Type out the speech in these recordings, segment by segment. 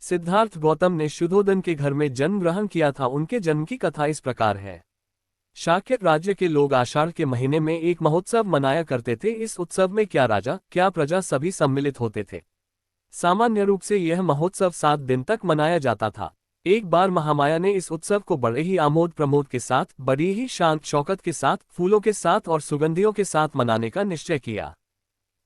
सिद्धार्थ गौतम ने शुद्धोदन के घर में जन्म ग्रहण किया था। उनके जन्म की कथा इस प्रकार है। शाक्य राज्य के लोग आषाढ़ के महीने में एक महोत्सव मनाया करते थे। इस उत्सव में क्या राजा क्या प्रजा सभी सम्मिलित होते थे। सामान्य रूप से यह महोत्सव 7 दिन तक मनाया जाता था। एक बार महामाया ने इस उत्सव को बड़े ही आमोद प्रमोद के साथ, बड़ी ही शांत शौकत के साथ, फूलों के साथ और सुगंधियों के साथ मनाने का निश्चय किया।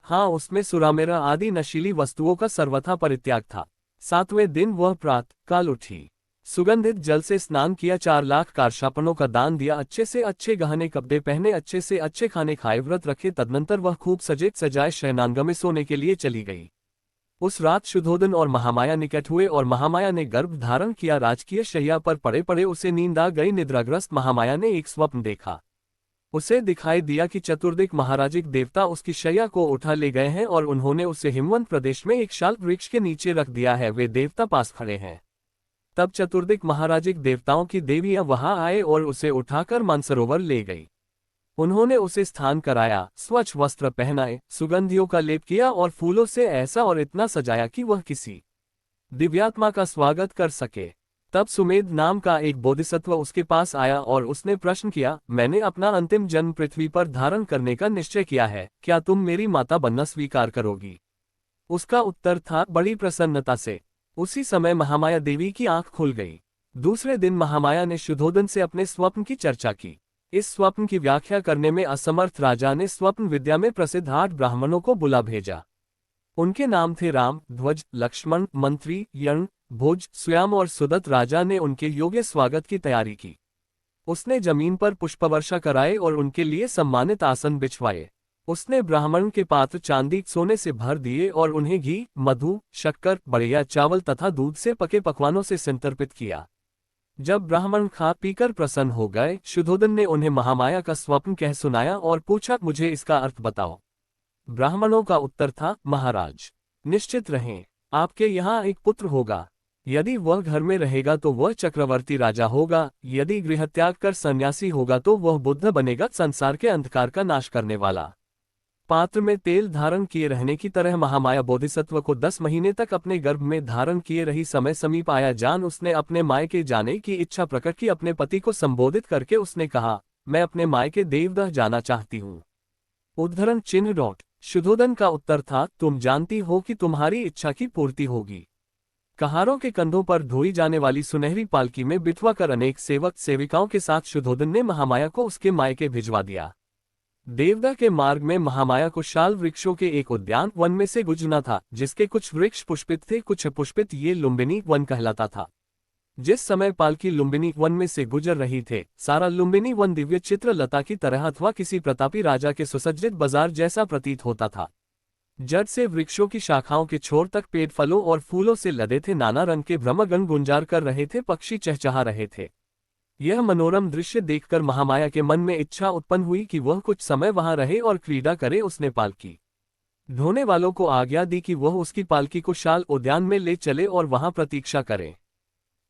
हाँ, उसमें सुरामेरा आदि नशीली वस्तुओं का सर्वथा परित्याग था। 7वें दिन वह प्रातः काल उठी, सुगंधित जल से स्नान किया, 4 लाख कारशापनों का दान दिया, अच्छे से अच्छे गहने कपड़े पहने, अच्छे से अच्छे खाने खाए, व्रत रखे। तदनंतर वह खूब सजे सजाए शयनांग में सोने के लिए चली गई। उस रात शुद्धोदन और महामाया निकट हुए और महामाया ने गर्भ धारण किया। राजकीय शैया पर पड़े पड़े उसे नींद आ गई। निद्राग्रस्त महामाया ने एक स्वप्न देखा। उसे दिखाई दिया कि चतुर्दिक महाराजिक देवता उसकी शैया को उठा ले गए हैं और उन्होंने उसे हिमवंत प्रदेश में एक शाल वृक्ष के नीचे रख दिया है। वे देवता पास खड़े हैं। तब चतुर्दिक महाराजिक देवताओं की देवियां वहां आए और उसे उठाकर मानसरोवर ले गई। उन्होंने उसे स्थान कराया, स्वच्छ वस्त्र पहनाए, सुगंधियों का लेप किया और फूलों से ऐसा और इतना सजाया कि वह किसी दिव्यात्मा का स्वागत कर सके। तब सुमेध नाम का एक बोधिसत्व उसके पास आया और उसने प्रश्न किया, मैंने अपना अंतिम जन्म पृथ्वी पर धारण करने का निश्चय किया है, क्या तुम मेरी माता बनना स्वीकार करोगी? उसका उत्तर था, बड़ी प्रसन्नता से। उसी समय महामाया देवी की आंख खुल गई। दूसरे दिन महामाया ने शुद्धोदन से अपने स्वप्न की चर्चा की। इस स्वप्न की व्याख्या करने में असमर्थ राजा ने स्वप्न विद्या में प्रसिद्ध 8 ब्राह्मणों को बुला भेजा। उनके नाम थे राम, ध्वज, लक्ष्मण, मंत्री, यण, भोज, स्वयं और सुदत्त। राजा ने उनके योग्य स्वागत की तैयारी की। उसने जमीन पर पुष्पवर्षा कराए और उनके लिए सम्मानित आसन बिछवाए। उसने ब्राह्मण के पात्र चांदी सोने से भर दिए और उन्हें घी, मधु, शक्कर, बढ़िया चावल तथा दूध से पके पकवानों से संतर्पित किया। जब ब्राह्मण खा पीकर प्रसन्न हो गए, शुद्धोदन ने उन्हें महामाया का स्वप्न कह सुनाया और पूछा, मुझे इसका अर्थ बताओ। ब्राह्मणों का उत्तर था, महाराज, निश्चित रहें, आपके यहाँ एक पुत्र होगा। यदि वह घर में रहेगा तो वह चक्रवर्ती राजा होगा। यदि गृहत्याग कर सन्यासी होगा तो वह बुद्ध बनेगा, संसार के अंधकार का नाश करने वाला। पात्र में तेल धारण किए रहने की तरह महामाया बोधिसत्व को 10 महीने तक अपने गर्भ में धारण किए रही। समय समीप आया जान उसने अपने मायके जाने की इच्छा प्रकट की। अपने पति को संबोधित करके उसने कहा, मैं अपने मायके देवदह जाना चाहती हूँ। उद्धरण चिन्ह। शुद्धोदन का उत्तर था, तुम जानती हो कि तुम्हारी इच्छा की पूर्ति होगी। कहारों के कंधों पर ढोई जाने वाली सुनहरी पालकी में बिठवा कर अनेक सेवक सेविकाओं के साथ शुद्धोदन ने महामाया को उसके मायके भिजवा दिया। देवदह के मार्ग में महामाया को शाल वृक्षों के एक उद्यान वन में से गुजरना था, जिसके कुछ वृक्ष पुष्पित थे, कुछ अपुष्पित। ये लुम्बिनी वन कहलाता था। जिस समय पालकी लुम्बिनी वन में से गुजर रही थे, सारा लुम्बिनी वन दिव्य चित्र लता की तरह अथवा किसी प्रतापी राजा के सुसज्जित बाजार जैसा प्रतीत होता था। जड़ से वृक्षों की शाखाओं के छोर तक पेड़ फलों और फूलों से लदे थे। नाना रंग के भ्रमरगण गुंजार कर रहे थे, पक्षी चहचहा रहे थे। यह मनोरम दृश्य देखकर महामाया के मन में इच्छा उत्पन्न हुई कि वह कुछ समय वहां रहे और क्रीड़ा करे। उसने पालकी ढोने वालों को आज्ञा दी कि वह उसकी पालकी को शाल उद्यान में ले चले और वहां प्रतीक्षा करें।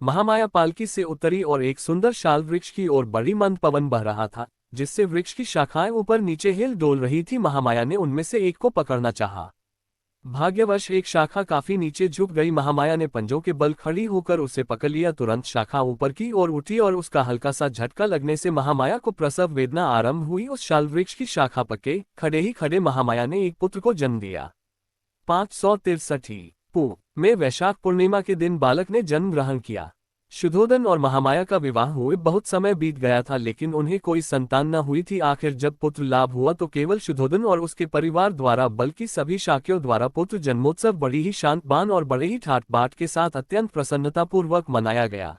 महामाया पालकी से उतरी और एक सुंदर शाल वृक्ष की ओर बड़ी मंद पवन बह रहा था, जिससे वृक्ष की शाखाएं ऊपर नीचे हिल डोल रही थी। महामाया ने उनमें से एक को पकड़ना चाहा। भाग्यवश एक शाखा काफी नीचे झुक गई। महामाया ने पंजों के बल खड़ी होकर उसे पकड़ लिया। तुरंत शाखा ऊपर की ओर उठी और उसका हल्का सा झटका लगने से महामाया को प्रसव वेदना आरंभ हुई। उस शाल वृक्ष की शाखा पके खड़े ही खड़े महामाया ने एक पुत्र को जन्म दिया। 563 पू में वैशाख पूर्णिमा के दिन बालक ने जन्म ग्रहण किया। शुद्धोदन और महामाया का विवाह हुए बहुत समय बीत गया था, लेकिन उन्हें कोई संतान न हुई थी। आखिर जब पुत्र लाभ हुआ तो केवल शुद्धोदन और उसके परिवार द्वारा बल्कि सभी शाक्यों द्वारा पुत्र जन्मोत्सव बड़ी ही शांत बान और बड़े ही ठाट बाट के साथ अत्यंत प्रसन्नतापूर्वक मनाया गया।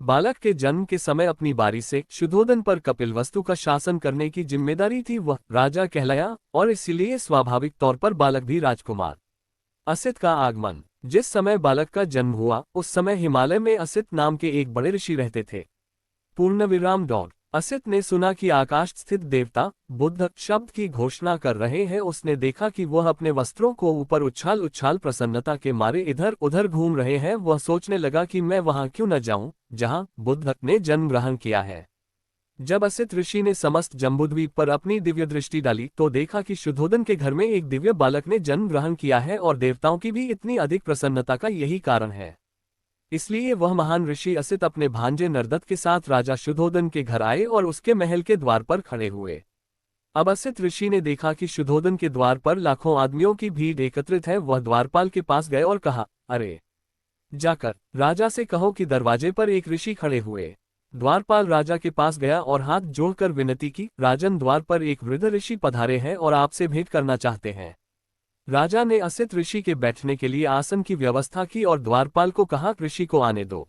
बालक के जन्म के समय अपनी बारी से शुद्धोदन पर कपिलवस्तु का शासन करने की जिम्मेदारी थी। वह राजा कहलाया और इसलिए स्वाभाविक तौर पर बालक भी राजकुमार। असित का आगमन। जिस समय बालक का जन्म हुआ उस समय हिमालय में असित नाम के एक बड़े ऋषि रहते थे। पूर्णविराम। असित ने सुना कि आकाश स्थित देवता बुद्ध शब्द की घोषणा कर रहे हैं। उसने देखा कि वह अपने वस्त्रों को ऊपर उछाल उछाल प्रसन्नता के मारे इधर उधर घूम रहे हैं। वह सोचने लगा कि मैं वहां क्यों न जाऊं जहां बुद्ध ने जन्म ग्रहण किया है। जब असित ऋषि ने समस्त जम्बूद्वीप पर अपनी दिव्य दृष्टि डाली तो देखा कि शुद्धोदन के घर में एक दिव्य बालक ने जन्म ग्रहण किया है और देवताओं की भी इतनी अधिक प्रसन्नता का यही कारण है। इसलिए वह महान ऋषि असित अपने भांजे नरदत्त के साथ राजा शुद्धोधन के घर आए और उसके महल के द्वार पर खड़े हुए। अब असित ऋषि ने देखा कि शुद्धोधन के द्वार पर लाखों आदमियों की भीड़ एकत्रित है। वह द्वारपाल के पास गए और कहा, अरे, जाकर राजा से कहो कि दरवाजे पर एक ऋषि खड़े हुए। द्वारपाल राजा के पास गया और हाथ जोड़कर विनती की, राजन, द्वार पर एक वृद्ध ऋषि पधारे हैं और आपसे भेंट करना चाहते हैं। राजा ने असित ऋषि के बैठने के लिए आसन की व्यवस्था की और द्वारपाल को कहा, ऋषि को आने दो।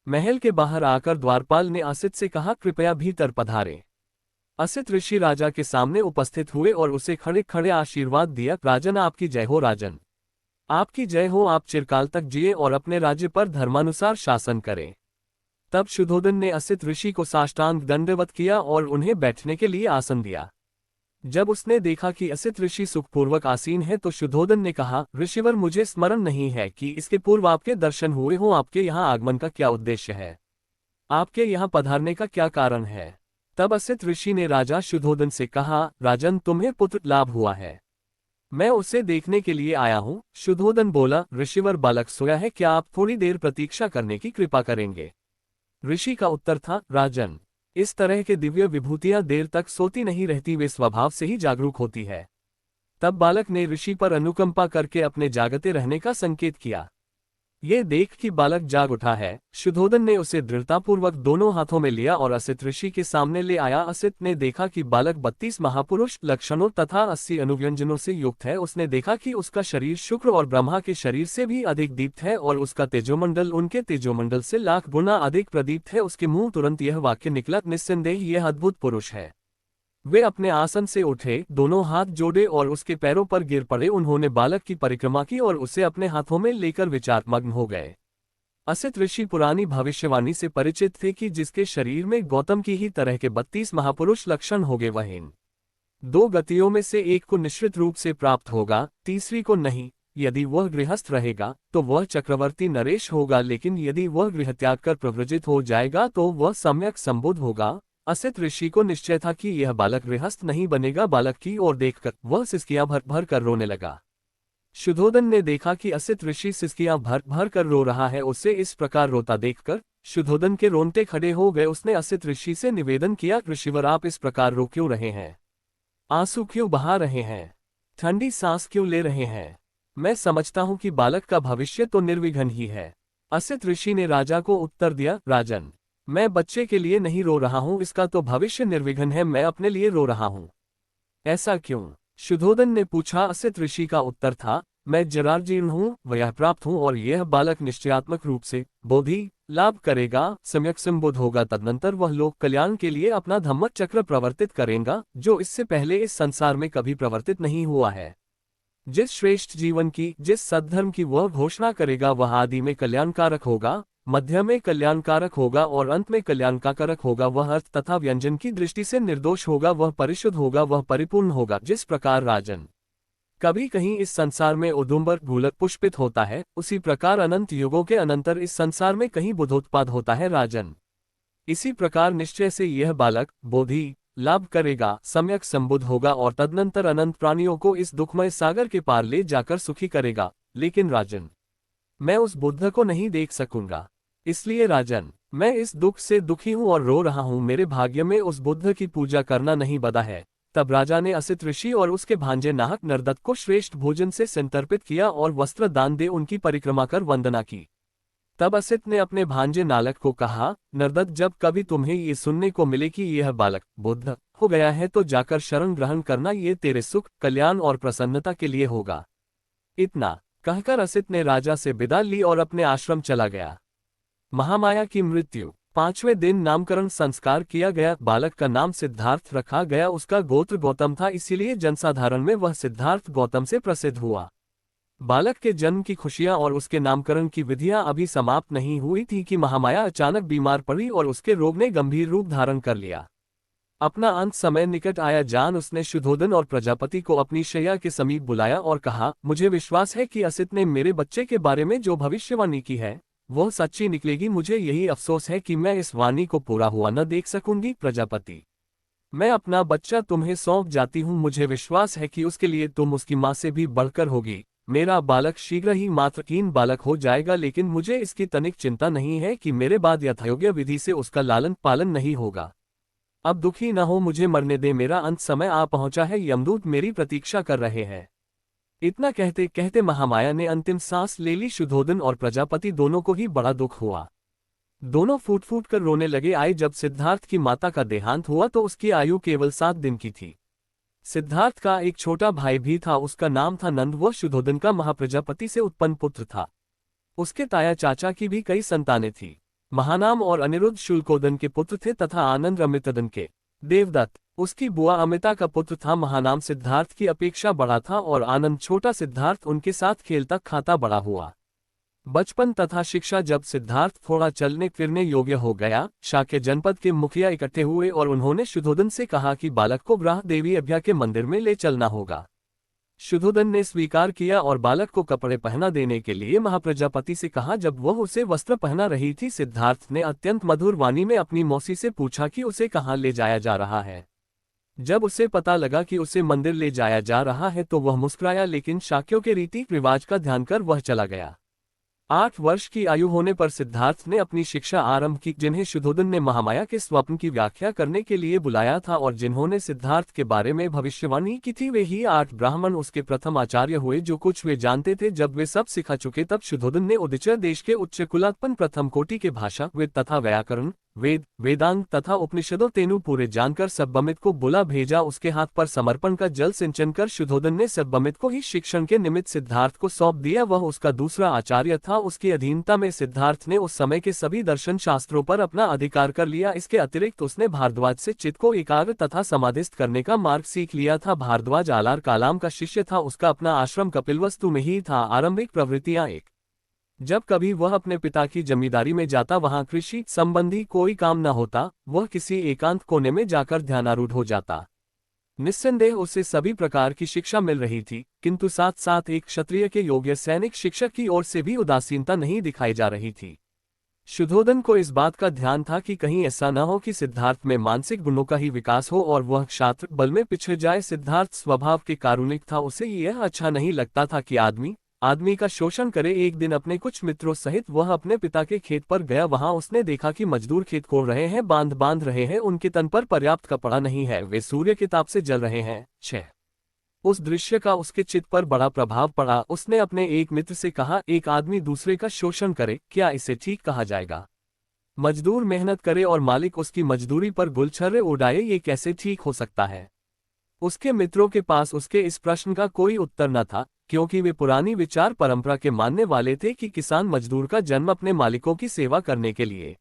महल के बाहर आकर द्वारपाल ने असित से कहा, कृपया भीतर पधारें। असित ऋषि राजा के सामने उपस्थित हुए और उसे खड़े खड़े आशीर्वाद दिया, राजन, आपकी जय हो, राजन, आपकी जय हो, आप चिरकाल तक जिए और अपने राज्य पर धर्मानुसार शासन करें। तब शुद्धोधन ने असित ऋषि को साष्टांग दंडवत किया और उन्हें बैठने के लिए आसन दिया। जब उसने देखा कि असित ऋषि सुखपूर्वक आसीन है तो शुद्धोधन ने कहा, ऋषिवर, मुझे स्मरण नहीं है कि इसके पूर्व आपके दर्शन हुए हों। आपके यहाँ आगमन का क्या उद्देश्य है? आपके यहाँ पधारने का क्या कारण है? तब असित ऋषि ने राजा शुद्धोधन से कहा, राजन, तुम्हें पुत्र लाभ हुआ है, मैं उसे देखने के लिए आया हूँ। शुद्धोधन बोला, ऋषिवर, बालक सोया है, क्या आप थोड़ी देर प्रतीक्षा करने की कृपा करेंगे? ऋषि का उत्तर था, राजन, इस तरह के दिव्य विभूतियां देर तक सोती नहीं रहती, वे स्वभाव से ही जागरूक होती है। तब बालक ने ऋषि पर अनुकंपा करके अपने जागते रहने का संकेत किया। ये देख कि बालक जाग उठा है, शुद्धोधन ने उसे दृढ़तापूर्वक दोनों हाथों में लिया और असित ऋषि के सामने ले आया। असित ने देखा कि बालक 32 महापुरुष लक्षणों तथा 80 अनुव्यंजनों से युक्त है। उसने देखा कि उसका शरीर शुक्र और ब्रह्मा के शरीर से भी अधिक दीप्त है और उसका तेजोमंडल उनके तेजोमंडल से लाख गुना अधिक प्रदीप्त है। उसके मुंह तुरंत यह वाक्य निकला, निस्संदेह यह अद्भुत पुरुष है। वे अपने आसन से उठे, दोनों हाथ जोड़े और उसके पैरों पर गिर पड़े। उन्होंने बालक की परिक्रमा की और उसे अपने हाथों में लेकर विचारमग्न हो गए। असित ऋषि पुरानी भविष्यवाणी से परिचित थे कि जिसके शरीर में गौतम की ही तरह के 32 महापुरुष लक्षण होंगे, वह इन 2 गतियों में से एक को निश्चित रूप से प्राप्त होगा, तीसरी को नहीं। यदि वह गृहस्थ रहेगा तो वह चक्रवर्ती नरेश होगा, लेकिन यदि वह गृह त्याग कर प्रव्रजित हो जाएगा तो वह सम्यक संबुद्ध होगा। असित ऋषि को निश्चय था कि यह बालक गृहस्थ नहीं बनेगा। बालक की ओर देखकर वह सिसकियां भर भर कर रोने लगा। शुद्धोधन ने देखा कि असित ऋषि सिसकियां भर भर कर रो रहा है। उसे इस प्रकार रोता देखकर शुद्धोधन के रोंगटे खड़े हो गए। उसने असित ऋषि से निवेदन किया, ऋषिवर, आप इस प्रकार रो क्यों रहे हैं? आंसू क्यों बहा रहे हैं? ठंडी सांस क्यों ले रहे हैं? मैं समझता हूं कि बालक का भविष्य तो निर्विघ्न ही है। असित ऋषि ने राजा को उत्तर दिया, राजन, मैं बच्चे के लिए नहीं रो रहा हूं, इसका तो भविष्य निर्विघ्न है, मैं अपने लिए रो रहा हूं। ऐसा क्यों? शुद्धोधन ने पूछा। असित ऋषि का उत्तर था, मैं जराजीर्ण हूं, वयः प्राप्त हूं और यह बालक निश्चयात्मक रूप से बोधि लाभ करेगा, सम्यक संबुद्ध होगा। तदनंतर वह लोक कल्याण के लिए अपना धम्मक चक्र प्रवर्तित करेगा, जो इससे पहले इस संसार में कभी प्रवर्तित नहीं हुआ है। जिस श्रेष्ठ जीवन की, जिस सद्धर्म की वह घोषणा करेगा, वह आदि में कल्याणकारक होगा, मध्य में कल्याणकारक होगा और अंत में कल्याणकारक होगा। वह अर्थ तथा व्यंजन की दृष्टि से निर्दोष होगा, वह परिशुद्ध होगा, वह परिपूर्ण होगा। जिस प्रकार राजन कभी कहीं इस संसार में उदुम्बर भूलक पुष्पित होता है, उसी प्रकार अनंत युगों के अनंतर इस संसार में कहीं बुद्धोत्पाद होता है। राजन, इसी प्रकार निश्चय से यह बालक बोधि लाभ करेगा, सम्यक संबुद्ध होगा और तदनंतर अनंत प्राणियों को इस दुखमय सागर के पार ले जाकर सुखी करेगा। लेकिन राजन, मैं उस बुद्ध को नहीं देख सकूंगा, इसलिए राजन, मैं इस दुख से दुखी हूं और रो रहा हूं। मेरे भाग्य में उस बुद्ध की पूजा करना नहीं बदा है। तब राजा ने असित ऋषि और उसके भांजे नाहक नरदत्त को श्रेष्ठ भोजन से संतर्पित किया और वस्त्र दान दे उनकी परिक्रमा कर वंदना की। तब असित ने अपने भांजे नालक को कहा, नरदत्त, जब कभी तुम्हें ये सुनने को मिले कि यह बालक बुद्ध हो गया है तो जाकर शरण ग्रहण करना, ये तेरे सुख, कल्याण और प्रसन्नता के लिए होगा। इतना कहकर असित ने राजा से विदा ली और अपने आश्रम चला गया। महामाया की मृत्यु। 5वें दिन नामकरण संस्कार किया गया। बालक का नाम सिद्धार्थ रखा गया। उसका गोत्र गौतम था, इसीलिए जनसाधारण में वह सिद्धार्थ गौतम से प्रसिद्ध हुआ। बालक के जन्म की खुशियां और उसके नामकरण की विधियां अभी समाप्त नहीं हुई थी कि महामाया अचानक बीमार पड़ी और उसके रोग ने गंभीर रूप धारण कर लिया। अपना अंत समय निकट आया जान उसने शुद्धोधन और प्रजापति को अपनी शैया के समीप बुलाया और कहा, मुझे विश्वास है कि असित ने मेरे बच्चे के बारे में जो भविष्यवाणी की है वह सच्ची निकलेगी। मुझे यही अफसोस है कि मैं इस वाणी को पूरा हुआ न देख सकूंगी। प्रजापति, मैं अपना बच्चा तुम्हें सौंप जाती हूँ। मुझे विश्वास है कि उसके लिए तुम उसकी माँ से भी बढ़कर होगी। मेरा बालक शीघ्र ही मातृहीन बालक हो जाएगा, लेकिन मुझे इसकी तनिक चिंता नहीं है कि मेरे बाद यथायोग्य विधि से उसका लालन पालन नहीं होगा। अब दुखी न हो, मुझे मरने दे, मेरा अंत समय आ पहुंचा है, यमदूत मेरी प्रतीक्षा कर रहे हैं। इतना कहते कहते महामाया ने अंतिम सांस ले ली। शुद्धोधन और प्रजापति दोनों को ही बड़ा दुख हुआ। दोनों फूट फूट कर रोने लगे। जब सिद्धार्थ की माता का देहांत हुआ तो उसकी आयु केवल 7 दिन की थी। सिद्धार्थ का एक छोटा भाई भी था, उसका नाम था नंद। वह शुद्धोधन का महाप्रजापति से उत्पन्न पुत्र था। उसके ताया चाचा की भी कई संतानें थीं। महानाम और अनिरुद्ध शुल्कोदन के पुत्र थे तथा आनंद अमितदन के। देवदत्त उसकी बुआ अमिता का पुत्र था। महानाम सिद्धार्थ की अपेक्षा बड़ा था और आनंद छोटा सिद्धार्थ उनके साथ खेलता खाता बड़ा हुआ। बचपन तथा शिक्षा। जब सिद्धार्थ थोड़ा चलने फिरने योग्य हो गया, शाक्य जनपद के मुखिया इकट्ठे हुए और उन्होंने शुद्धोधन से कहा कि बालक को ब्राह देवी अभ्या के मंदिर में ले चलना होगा। शुद्धोधन ने स्वीकार किया और बालक को कपड़े पहना देने के लिए महाप्रजापति से कहा। जब वह उसे वस्त्र पहना रही थी, सिद्धार्थ ने अत्यंत मधुर वाणी में अपनी मौसी से पूछा कि उसे कहाँ ले जाया जा रहा है। जब उसे पता लगा कि उसे मंदिर ले जाया जा रहा है तो वह मुस्कुराया, लेकिन शाक्यों के रीति रिवाज का ध्यान कर वह चला गया। 8 वर्ष की आयु होने पर सिद्धार्थ ने अपनी शिक्षा आरंभ की। जिन्हें शुद्धोधन ने महामाया के स्वप्न की व्याख्या करने के लिए बुलाया था और जिन्होंने सिद्धार्थ के बारे में भविष्यवाणी की थी, वे ही 8 ब्राह्मण उसके प्रथम आचार्य हुए। जो कुछ वे जानते थे, जब वे सब सिखा चुके तब शुद्धोधन ने उदयचर देश के उच्च कुलात्पन्न प्रथम कोटि के भाषा, वेद तथा व्याकरण, वेद वेदांग तथा उपनिषदों तेनु पूरे जानकर सब्बमित को बुला भेजा। उसके हाथ पर समर्पण का जल सिंचन कर शुद्धोधन ने सब्बमित को ही शिक्षण के निमित्त सिद्धार्थ को सौंप दिया। वह उसका दूसरा आचार्य था। उसकी अधीनता में सिद्धार्थ ने उस समय के सभी दर्शन शास्त्रों पर अपना अधिकार कर लिया। इसके अतिरिक्त उसने भारद्वाज से चित्त को एकाग्र तथा समाधिस्थ करने का मार्ग सीख लिया था। भारद्वाज आलार कालाम का शिष्य था। उसका अपना आश्रम कपिलवस्तु में ही था। आरंभिक प्रवृत्तियां 1। जब कभी वह अपने पिता की जमींदारी में जाता, वहां कृषि संबंधी कोई काम न होता, वह किसी एकांत कोने में जाकर ध्यानारूढ़ हो जाता। निस्संदेह उसे सभी प्रकार की शिक्षा मिल रही थी, किंतु साथ साथ एक क्षत्रिय के योग्य सैनिक शिक्षक की ओर से भी उदासीनता नहीं दिखाई जा रही थी। शुद्धोधन को इस बात का ध्यान था कि कहीं ऐसा न हो कि सिद्धार्थ में मानसिक गुणों का ही विकास हो और वह क्षात्र बल में पिछड़ जाए। सिद्धार्थ स्वभाव के कारुणिक था। उसे यह अच्छा नहीं लगता था कि आदमी का शोषण करे। एक दिन अपने कुछ मित्रों सहित वह अपने पिता के खेत पर गया। वहां उसने देखा कि मजदूर खेत कोड़ रहे हैं, बांध रहे हैं, उनके तन पर पर्याप्त कपड़ा नहीं है, वे सूर्य के ताप से जल रहे हैं। 6। उस दृश्य का उसके चित्त पर बड़ा प्रभाव पड़ा। उसने अपने एक मित्र से कहा, एक आदमी दूसरे का शोषण करे, क्या इसे ठीक कहा जाएगा? मजदूर मेहनत करे और मालिक उसकी मजदूरी पर गुलछर्रे उड़ाए, ये कैसे ठीक हो सकता है? उसके मित्रों के पास उसके इस प्रश्न का कोई उत्तर न था, क्योंकि वे पुरानी विचार परंपरा के मानने वाले थे कि किसान मजदूर का जन्म अपने मालिकों की सेवा करने के लिए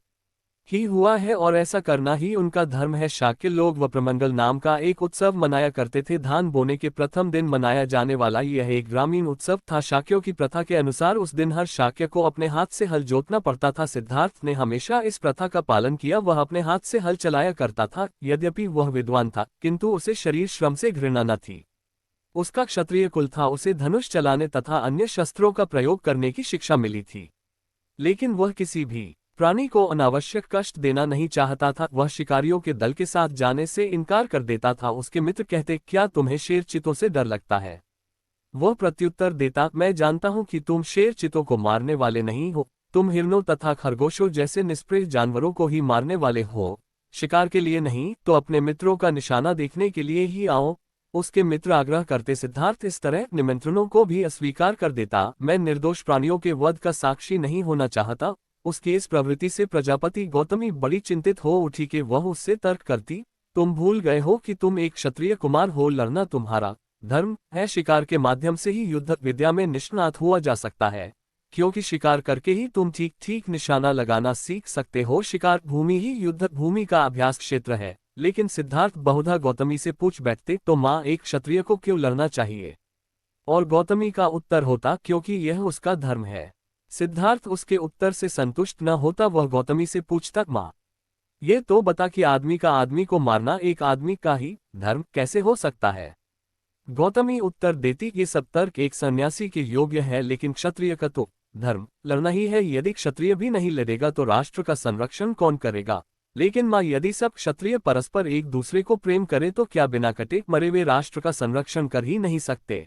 ही हुआ है और ऐसा करना ही उनका धर्म है। शाक्य लोग वप्रमंगल नाम का एक उत्सव मनाया करते थे। धान बोने के प्रथम दिन मनाया जाने वाला यह एक ग्रामीण उत्सव था। शाक्यों की प्रथा के अनुसार उस दिन हर शाक्य को अपने हाथ से हल जोतना पड़ता था। सिद्धार्थ ने हमेशा इस प्रथा का पालन किया। वह अपने हाथ से हल चलाया करता था। यद्यपि वह विद्वान था, किंतु उसे शरीर श्रम से घृणा न थी। उसका क्षत्रिय कुल था। उसे धनुष चलाने तथा अन्य शस्त्रों का प्रयोग करने की शिक्षा मिली थी, लेकिन वह किसी भी प्राणी को अनावश्यक कष्ट देना नहीं चाहता था। वह शिकारियों के दल के साथ जाने से इनकार कर देता था। उसके मित्र कहते, क्या तुम्हें शेर चीतों से डर लगता है? वह प्रत्युत्तर देता, मैं जानता हूं कि तुम शेर चीतों को मारने वाले नहीं हो, तुम हिरणों तथा खरगोशों जैसे निष्प्रिय जानवरों को ही मारने वाले हो, शिकार के लिए नहीं तो अपने मित्रों का निशाना देखने के लिए ही आओ। उसके मित्र आग्रह करते, सिद्धार्थ इस तरह निमंत्रणों को भी अस्वीकार कर देता। मैं निर्दोष प्राणियों के वध का साक्षी नहीं होना चाहता। उसकी इस प्रवृत्ति से प्रजापति गौतमी बड़ी चिंतित हो उठी कि वह उससे तर्क करती, तुम भूल गए हो कि तुम एक क्षत्रिय कुमार हो, लड़ना तुम्हारा धर्म है। शिकार के माध्यम से ही युद्ध विद्या में निष्णात हुआ जा सकता है, क्योंकि शिकार करके ही तुम ठीक ठीक निशाना लगाना सीख सकते हो। शिकार भूमि ही युद्ध भूमि का अभ्यास क्षेत्र है। लेकिन सिद्धार्थ बहुधा गौतमी से पूछ बैठते, तो माँ, एक क्षत्रिय को क्यों लड़ना चाहिए? और गौतमी का उत्तर होता, क्योंकि यह उसका धर्म है। सिद्धार्थ उसके उत्तर से संतुष्ट न होता। वह गौतमी से पूछता, माँ, ये तो बता कि आदमी का आदमी को मारना एक आदमी का ही धर्म कैसे हो सकता है? गौतमी उत्तर देती, ये सब तर्क एक सन्यासी के योग्य है, लेकिन क्षत्रिय का तो धर्म लड़ना ही है। यदि क्षत्रिय भी नहीं लड़ेगा तो राष्ट्र का संरक्षण कौन करेगा? लेकिन माँ, यदि सब क्षत्रिय परस्पर एक दूसरे को प्रेम करे तो क्या बिना कटे मरे वे राष्ट्र का संरक्षण कर ही नहीं सकते?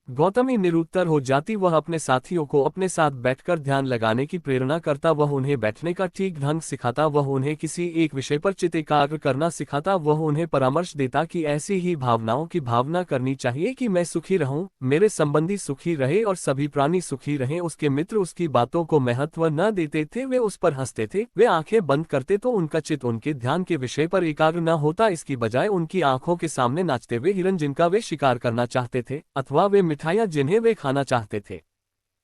गौतमी निरुत्तर हो जाती। वह अपने साथियों को अपने साथ बैठकर ध्यान लगाने की प्रेरणा करता, वह उन्हें बैठने का ठीक ढंग सिखाता, वह उन्हें किसी एक विषय पर चित्त एकाग्र करना सिखाता, वह उन्हें परामर्श देता कि ऐसी ही भावनाओं की भावना करनी चाहिए कि मैं सुखी रहूं, मेरे संबंधी सुखी रहे और सभी प्राणी सुखी रहें। उसके मित्र उसकी बातों को महत्व न देते थे, वे उस पर हंसते थे, वे आंखें बंद करते तो उनका चित्त उनके ध्यान के विषय पर एकाग्र न होता, इसकी बजाय उनकी आंखों के सामने नाचते हुए हिरन जिनका वे शिकार करना चाहते थे अथवा वे मिठाइयाँ जिन्हें वे खाना चाहते थे।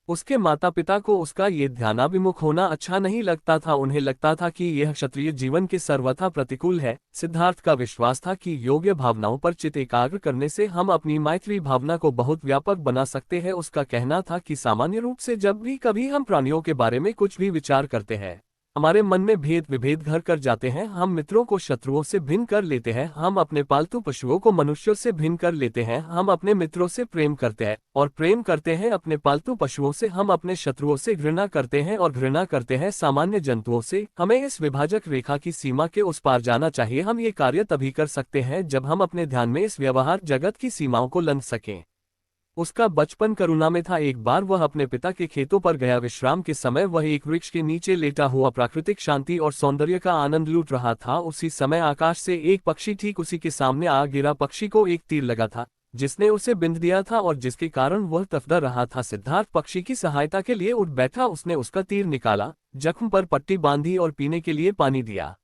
उसके माता पिता को उसका ये ध्यानाभिमुख होना अच्छा नहीं लगता था, उन्हें लगता था कि यह क्षत्रिय जीवन के सर्वथा प्रतिकूल है। सिद्धार्थ का विश्वास था कि योग्य भावनाओं पर चित्त एकाग्र करने से हम अपनी मैत्री भावना को बहुत व्यापक बना सकते हैं। उसका कहना था कि सामान्य रूप से जब भी कभी हम प्राणियों के बारे में कुछ भी विचार करते हैं, हमारे मन में भेद विभेद घर कर जाते हैं। हम मित्रों को शत्रुओं से भिन्न कर लेते हैं, हम अपने पालतू पशुओं को मनुष्यों से भिन्न कर लेते हैं, हम अपने मित्रों से प्रेम करते हैं और प्रेम करते हैं अपने पालतू पशुओं से, हम अपने शत्रुओं से घृणा करते हैं और घृणा करते हैं सामान्य जंतुओं से। हमें इस विभाजक रेखा की सीमा के उस पार जाना चाहिए। हम ये कार्य तभी कर सकते हैं जब हम अपने ध्यान में इस व्यवहार जगत की सीमाओं को लंघ सकें। उसका बचपन करुणा में था। एक बार वह अपने पिता के खेतों पर गया। विश्राम के समय वह एक वृक्ष के नीचे लेटा हुआ प्राकृतिक शांति और सौंदर्य का आनंद लूट रहा था। उसी समय आकाश से एक पक्षी ठीक उसी के सामने आ गिरा। पक्षी को एक तीर लगा था जिसने उसे बिंध दिया था और जिसके कारण वह तड़फ रहा था। सिद्धार्थ पक्षी की सहायता के लिए उठ बैठा, उसने उसका तीर निकाला, जख्म पर पट्टी बांधी और पीने के लिए पानी दिया।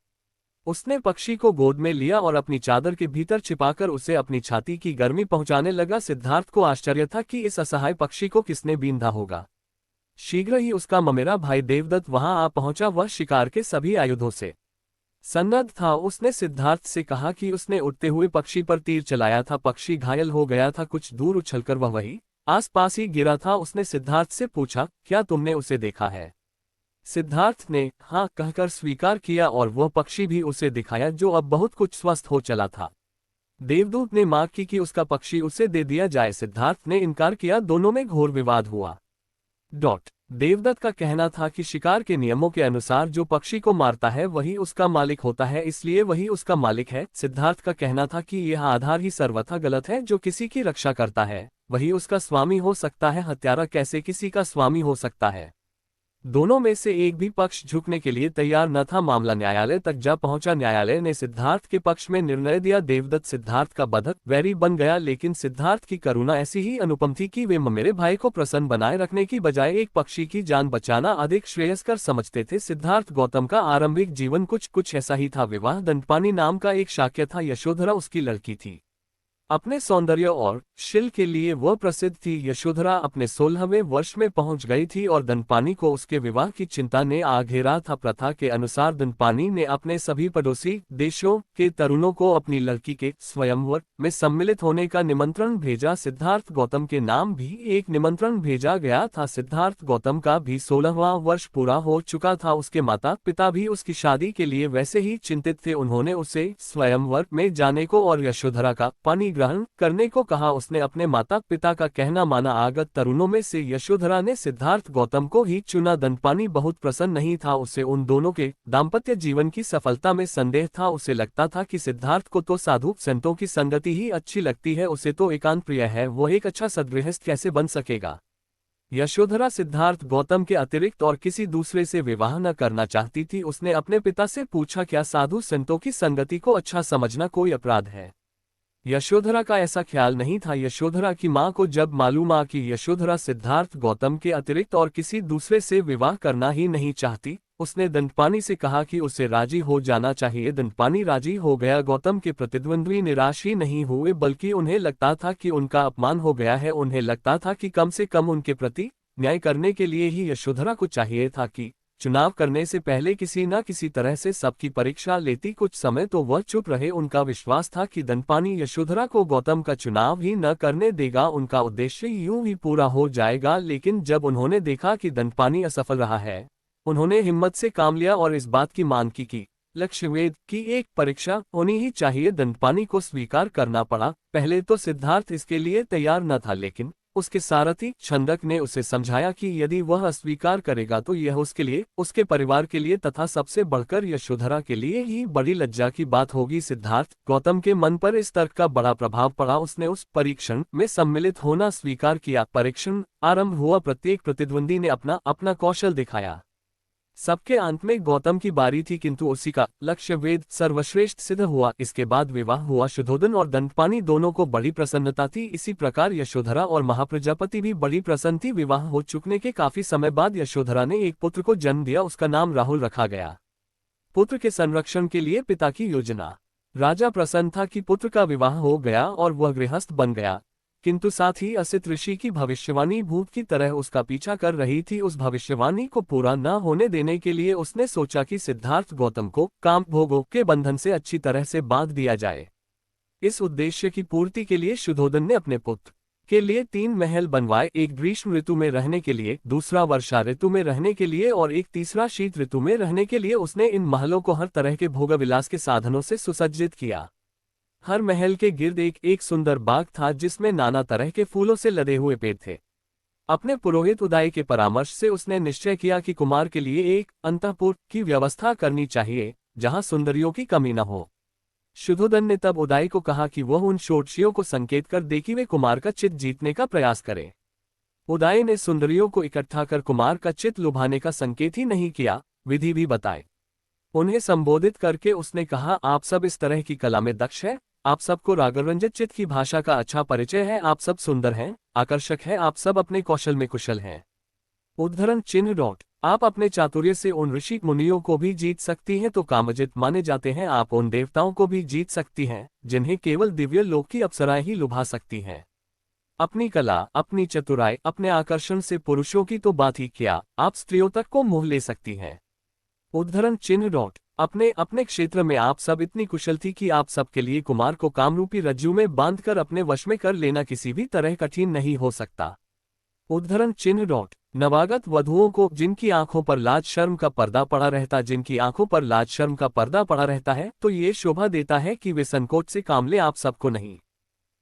उसने पक्षी को गोद में लिया और अपनी चादर के भीतर छिपाकर उसे अपनी छाती की गर्मी पहुंचाने लगा। सिद्धार्थ को आश्चर्य था कि इस असहाय पक्षी को किसने बींधा होगा। शीघ्र ही उसका ममेरा भाई देवदत्त वहां आ पहुंचा। वह शिकार के सभी आयुधों से सन्नद्ध था। उसने सिद्धार्थ से कहा कि उसने उड़ते हुए पक्षी पर तीर चलाया था। पक्षी घायल हो गया था, कुछ दूर उछलकर वह वही आसपास ही गिरा था। उसने सिद्धार्थ से पूछा, क्या तुमने उसे देखा है? सिद्धार्थ ने हाँ कहकर स्वीकार किया और वह पक्षी भी उसे दिखाया जो अब बहुत कुछ स्वस्थ हो चला था। देवदूत ने मांग की कि उसका पक्षी उसे दे दिया जाए। सिद्धार्थ ने इनकार किया। दोनों में घोर विवाद हुआ। देवदत्त का कहना था कि शिकार के नियमों के अनुसार जो पक्षी को मारता है वही उसका मालिक होता है, इसलिए वही उसका मालिक है। सिद्धार्थ का कहना था कि यह आधार ही सर्वथा गलत है। जो किसी की रक्षा करता है वही उसका स्वामी हो सकता है, हत्यारा कैसे किसी का स्वामी हो सकता है? दोनों में से एक भी पक्ष झुकने के लिए तैयार न था। मामला न्यायालय तक जा पहुंचा। न्यायालय ने सिद्धार्थ के पक्ष में निर्णय दिया। देवदत्त सिद्धार्थ का बंधक वैरी बन गया, लेकिन सिद्धार्थ की करुणा ऐसी ही अनुपम थी कि वे मेरे भाई को प्रसन्न बनाए रखने की बजाय एक पक्षी की जान बचाना अधिक श्रेयस्कर समझते थे। सिद्धार्थ गौतम का आरंभिक जीवन कुछ ऐसा ही था। विवाह दंडपानी नाम का एक शाक्य था। यशोधरा उसकी लड़की थी। अपने सौंदर्य और शील के लिए वह प्रसिद्ध थी। यशोधरा अपने 16वें वर्ष में पहुंच गई थी और दंडपानी को उसके विवाह की चिंता ने आ घेरा था। प्रथा के अनुसार दंडपानी ने अपने सभी पड़ोसी देशों के तरुणों को अपनी लड़की के स्वयंवर में सम्मिलित होने का निमंत्रण भेजा। सिद्धार्थ गौतम के नाम भी एक निमंत्रण भेजा गया था। सिद्धार्थ गौतम का भी 16वां वर्ष पूरा हो चुका था। उसके माता पिता भी उसकी शादी के लिए वैसे ही चिंतित थे। उन्होंने उसे स्वयंवर में जाने को और यशोधरा का पानी ग्रहण करने को कहा। उसने अपने माता पिता का कहना माना। आगत तरुणों में से यशोधरा ने सिद्धार्थ गौतम को ही चुना। दंडपानी बहुत प्रसन्न नहीं था। उसे उन दोनों के दाम्पत्य जीवन की सफलता में संदेह था। उसे लगता था कि सिद्धार्थ को तो साधु संतों की संगति ही अच्छी लगती है, उसे तो एकांत प्रिय है, वो एक अच्छा सद्गृहस्थ कैसे बन सकेगा? यशोधरा सिद्धार्थ गौतम के अतिरिक्त और किसी दूसरे से विवाह न करना चाहती थी। उसने अपने पिता से पूछा, क्या साधु संतों की संगति को अच्छा समझना कोई अपराध है? यशोधरा का ऐसा ख्याल नहीं था। यशोधरा की मां को जब मालूम आ कि यशोधरा सिद्धार्थ गौतम के अतिरिक्त और किसी दूसरे से विवाह करना ही नहीं चाहती, उसने दंडपानी से कहा कि उसे राजी हो जाना चाहिए। दंडपानी राजी हो गया। गौतम के प्रतिद्वंद्वी निराश ही नहीं हुए, बल्कि उन्हें लगता था कि उनका अपमान हो गया है। उन्हें लगता था कि कम से कम उनके प्रति न्याय करने के लिए ही यशोधरा को चाहिए था कि चुनाव करने से पहले किसी न किसी तरह से सबकी परीक्षा लेती। कुछ समय तो वह चुप रहे। उनका विश्वास था कि दंडपानी यशोधरा को गौतम का चुनाव ही न करने देगा, उनका उद्देश्य यूं ही पूरा हो जाएगा। लेकिन जब उन्होंने देखा कि दंडपानी असफल रहा है, उन्होंने हिम्मत से काम लिया और इस बात की मांग की कि लक्ष्यवेद की एक परीक्षा होनी ही चाहिए। दंडपानी को स्वीकार करना पड़ा। पहले तो सिद्धार्थ इसके लिए तैयार न था, लेकिन उसके सारथी छंदक ने उसे समझाया कि यदि वह अस्वीकार करेगा तो यह उसके लिए, उसके परिवार के लिए तथा सबसे बढ़कर यशोधरा के लिए ही बड़ी लज्जा की बात होगी। सिद्धार्थ गौतम के मन पर इस तर्क का बड़ा प्रभाव पड़ा। उसने उस परीक्षण में सम्मिलित होना स्वीकार किया। परीक्षण आरंभ हुआ। प्रत्येक प्रतिद्वंदी ने अपना अपना कौशल दिखाया। सबके अंत में गौतम की बारी थी, किंतु उसी का लक्ष्य वेद सर्वश्रेष्ठ सिद्ध हुआ। इसके बाद विवाह हुआ। शुद्धोदन और दंतपानी दोनों को बड़ी प्रसन्नता थी। इसी प्रकार यशोधरा और महाप्रजापति भी बड़ी प्रसन्न थी। विवाह हो चुकने के काफी समय बाद यशोधरा ने एक पुत्र को जन्म दिया। उसका नाम राहुल रखा गया। पुत्र के संरक्षण के लिए पिता की योजना। राजा प्रसन्न था कि पुत्र का विवाह हो गया और वह गृहस्थ बन गया, किंतु साथ ही असित ऋषि की भविष्यवाणी भूत की तरह उसका पीछा कर रही थी। उस भविष्यवाणी को पूरा न होने देने के लिए उसने सोचा कि सिद्धार्थ गौतम को काम भोगों के बंधन से अच्छी तरह से बांध दिया जाए। इस उद्देश्य की पूर्ति के लिए शुद्धोदन ने अपने पुत्र के लिए 3 महल बनवाए, एक ग्रीष्म ऋतु में रहने के लिए, दूसरा वर्षा ऋतु में रहने के लिए और एक तीसरा शीत ऋतु में रहने के लिए। उसने इन महलों को हर तरह के भोगविलास के साधनों से सुसज्जित किया। हर महल के गिर्द एक सुंदर बाग था जिसमें नाना तरह के फूलों से लदे हुए पेड़ थे। अपने पुरोहित उदय के परामर्श से उसने निश्चय किया कि कुमार के लिए एक अंतःपुर की व्यवस्था करनी चाहिए जहां सुंदरियों की कमी न हो। शुद्धोदन ने तब उदय को कहा कि वह उन षोडशियों को संकेत कर दे कि वे कुमार का चित्त जीतने का प्रयास करें। उदय ने सुंदरियों को इकट्ठा कर कुमार का चित्त लुभाने का संकेत ही नहीं किया, विधि भी बताए। उन्हें संबोधित करके उसने कहा, आप सब इस तरह की कला में दक्ष है, आप सबको रागरंजित चित्त की भाषा का अच्छा परिचय है, आप सब सुंदर हैं, आकर्षक है, आप सब अपने कौशल में कुशल हैं। उद्धरण चिन्ह आप अपने चातुर्य से उन ऋषि मुनियों को भी जीत सकती हैं तो कामजित माने जाते हैं। आप उन देवताओं को भी जीत सकती हैं जिन्हें केवल दिव्य लोक की अप्सराएं ही लुभा सकती हैं। अपनी कला, अपनी चतुराई, अपने आकर्षण से पुरुषों की तो बात ही क्या, आप स्त्रियों तक को मोह ले सकती हैं। उद्धरण चिन्ह अपने अपने क्षेत्र में आप सब इतनी कुशल थी कि आप सबके लिए कुमार को कामरूपी रज्जू में बांधकर अपने वश में कर लेना किसी भी तरह कठिन नहीं हो सकता। उद्धरण चिन्ह नवागत वधुओं को जिनकी आंखों पर लाज शर्म का पर्दा पड़ा रहता जिनकी आंखों पर लाज शर्म का पर्दा पड़ा रहता है तो ये शोभा देता है कि वे संकोच से काम ले आप सबको नहीं।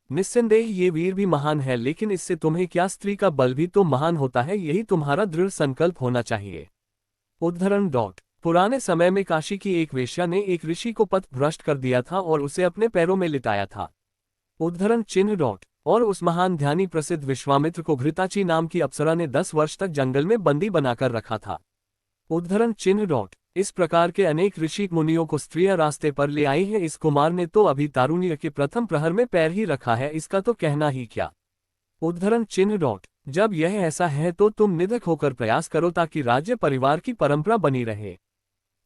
निस्संदेह ये वीर भी महान है, लेकिन इससे तुम्हें क्या, स्त्री का बल भी तो महान होता है, यही तुम्हारा दृढ़ संकल्प होना चाहिए। उद्धरण पुराने समय में काशी की एक वेश्या ने एक ऋषि को पथ भ्रष्ट कर दिया था और उसे अपने पैरों में लिटाया था। उद्धरण चिन्ह और उस महान ध्यानी प्रसिद्ध विश्वामित्र को घृताची नाम की अप्सरा ने 10 वर्ष तक जंगल में बंदी बनाकर रखा था। उद्धरण चिन्ह इस प्रकार के अनेक ऋषि मुनियों को स्त्रियां रास्ते पर ले आई हैं। इस कुमार ने तो अभी तारुण्य के प्रथम प्रहर में पैर ही रखा है, इसका तो कहना ही क्या। उद्धरण चिन्ह जब यह ऐसा है तो तुम निधक होकर प्रयास करो ताकि राज्य परिवार की परंपरा बनी रहे।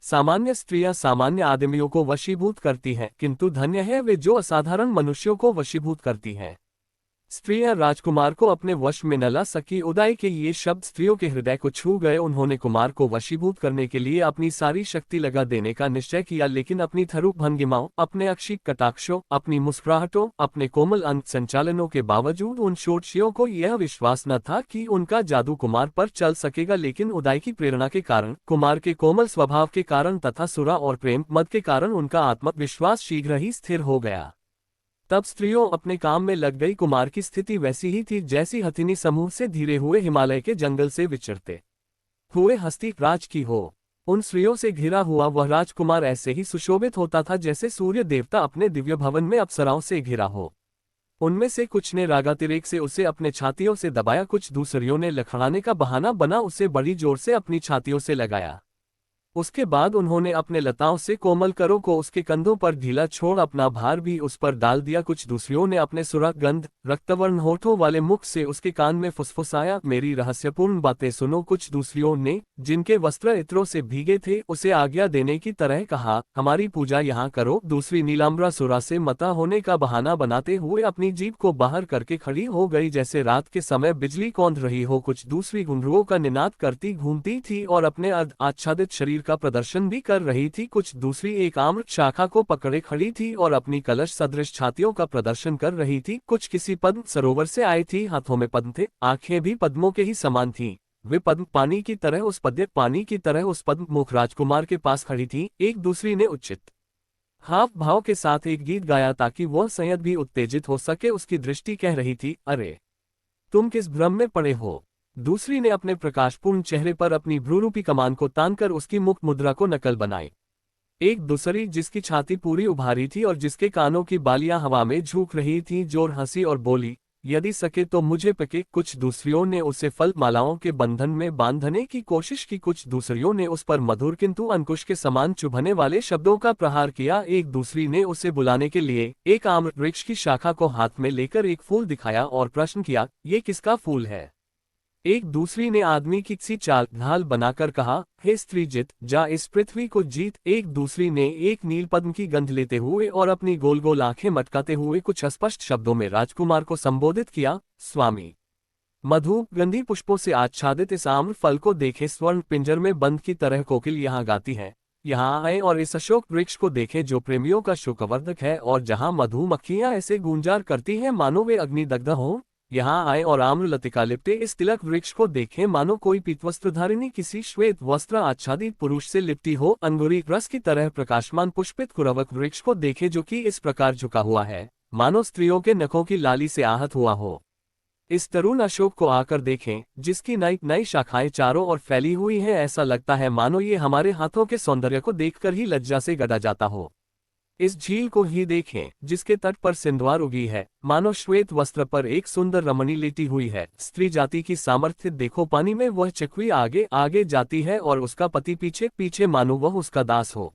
सामान्य स्त्रियां सामान्य आदमियों को वशीभूत करती हैं, किंतु धन्य है वे जो असाधारण मनुष्यों को वशीभूत करती हैं। स्त्रियां राजकुमार को अपने वश में न ला सकी। उदय के ये शब्द स्त्रियों के हृदय को छू गए। उन्होंने कुमार को वशीभूत करने के लिए अपनी सारी शक्ति लगा देने का निश्चय किया, लेकिन अपनी थरूप भंगिमाओं, अपने अक्षिक कटाक्षों, अपनी मुस्कुराहटों, अपने कोमल अंग संचालनों के बावजूद उन षोडशियों को यह विश्वास न था कि उनका जादू कुमार पर चल सकेगा। लेकिन उदय की प्रेरणा के कारण, कुमार के कोमल स्वभाव के कारण तथा सुरा और प्रेम मद के कारण उनका आत्मविश्वास शीघ्र ही स्थिर हो गया। तब स्त्रियों अपने काम में लग गई। कुमार की स्थिति वैसी ही थी जैसी हथिनी समूह से धीरे हुए हिमालय के जंगल से विचरते हुए हस्ती राज की हो। उन स्त्रियों से घिरा हुआ वह राजकुमार ऐसे ही सुशोभित होता था जैसे सूर्य देवता अपने दिव्य भवन में अप्सराओं से घिरा हो। उनमें से कुछ ने रागातिरेक से उसे अपने छातियों से दबाया, कुछ दूसरियों ने लखड़ाने का बहाना बना उसे बड़ी जोर से अपनी छातियों से लगाया। उसके बाद उन्होंने अपने लताओं से कोमल करों को उसके कंधों पर ढीला छोड़ अपना भार भी उस पर डाल दिया। कुछ दूसरियों ने अपने सुरख गंध रक्तवर्ण होठों वाले मुख से उसके कान में फुसफुसाया, मेरी रहस्यपूर्ण बातें सुनो। कुछ दूसरियों ने, जिनके वस्त्र इत्रों से भीगे थे, उसे आज्ञा देने की तरह कहा, हमारी पूजा यहाँ करो। दूसरी नीलाम्बरा सुरा से मता होने का बहाना बनाते हुए अपनी जीभ को बाहर करके खड़ी हो गई जैसे रात के समय बिजली कौंध रही हो। कुछ दूसरी घुंघरुओं का निनाद करती घूमती थी और अपने अर्ध आच्छादित शरीर का प्रदर्शन भी कर रही थी। कुछ दूसरी एक आम्र शाखा को पकड़े खड़ी थी और अपनी कलश सदृश छातियों का प्रदर्शन कर रही थी। कुछ किसी पद्म सरोवर से आई थी, हाथों में पद्म थे, आंखें भी पद्मों के ही समान थीं। वे पद्म पानी की तरह उस पद्म मुख राजकुमार के पास खड़ी थी। एक दूसरी ने उचित हाव भाव के साथ एक गीत गाया ताकि वह संयत भी उत्तेजित हो सके। उसकी दृष्टि कह रही थी, अरे तुम किस भ्रम में पड़े हो? दूसरी ने अपने प्रकाशपूर्ण चेहरे पर अपनी भ्रूरूपी कमान को तानकर उसकी मुख मुद्रा को नकल बनाई। एक दूसरी जिसकी छाती पूरी उभारी थी और जिसके कानों की बालियां हवा में झूक रही थीं, जोर हंसी और बोली, यदि सके तो मुझे पके। कुछ दूसरियों ने उसे फल मालाओं के बंधन में बांधने की कोशिश की, कुछ दूसरियों ने उस पर मधुर किंतु अंकुश के समान चुभने वाले शब्दों का प्रहार किया। एक दूसरी ने उसे बुलाने के लिए एक आम्र वृक्ष की शाखा को हाथ में लेकर एक फूल दिखाया और प्रश्न किया, ये किसका फूल है? एक दूसरी ने आदमी की सी चाल ढाल बनाकर कहा, हे स्त्री जित जा इस पृथ्वी को जीत। एक दूसरी ने एक नील पद्म की गंध लेते हुए और अपनी गोल गोल आंखें मटकाते हुए कुछ अस्पष्ट शब्दों में राजकुमार को संबोधित किया, स्वामी। मधु गंधी पुष्पों से आच्छादित इस आम्र फल को देखे, स्वर्ण पिंजर में बंद की तरह कोकिल यहाँ गाती है। यहाँ आए और इस अशोक वृक्ष को देखें जो प्रेमियों का शोकवर्धक है और जहाँ मधुमक्खियां ऐसे गूंजार करती हैं मानो वे अग्निदग्ध हों। यहाँ आए और आम्र लतिका लिपटे इस तिलक वृक्ष को देखें मानो कोई पीतवस्त्रधारिणी किसी श्वेत वस्त्र आच्छादित पुरुष से लिपटी हो। अंगूरी रस की तरह प्रकाशमान पुष्पित कुरवक वृक्ष को देखे जो कि इस प्रकार झुका हुआ है मानो स्त्रियों के नखों की लाली से आहत हुआ हो। इस तरुण अशोक को आकर देखें जिसकी नई नई शाखाएं चारों ओर फैली हुई हैं, ऐसा लगता है मानो ये हमारे हाथों के सौंदर्य को देखकर ही लज्जा से गड़ा जाता हो। इस झील को ही देखें जिसके तट पर सिंधुआर उगी है, मानो श्वेत वस्त्र पर एक सुंदर रमणी लेटी हुई है। स्त्री जाति की सामर्थ्य देखो, पानी में वह चकवी आगे आगे जाती है और उसका पति पीछे पीछे मानो वह उसका दास हो।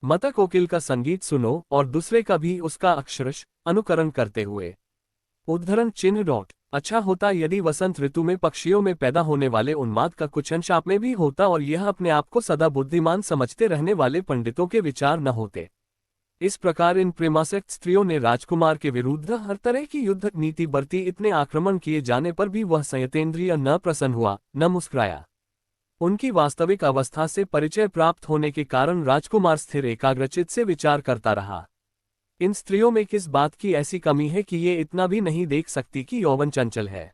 मत कोकिल का संगीत सुनो और दूसरे का भी उसका अक्षरश अनुकरण करते हुए। उद्धरण चिन्ह अच्छा होता यदि वसंत ऋतु में पक्षियों में पैदा होने वाले उन्माद का कुछ अंश आप में भी होता और यह अपने आप को सदा बुद्धिमान समझते रहने वाले पंडितों के विचार न होते। इस प्रकार इन प्रेमासक्त स्त्रियों ने राजकुमार के विरुद्ध हर तरह की युद्ध नीति बरती। इतने आक्रमण किए जाने पर भी वह संयतेंद्रिय न प्रसन्न हुआ न मुस्कुराया। उनकी वास्तविक अवस्था से परिचय प्राप्त होने के कारण राजकुमार स्थिर एकाग्रचित से विचार करता रहा। इन स्त्रियों में किस बात की ऐसी कमी है कि ये इतना भी नहीं देख सकती कि यौवन चंचल है,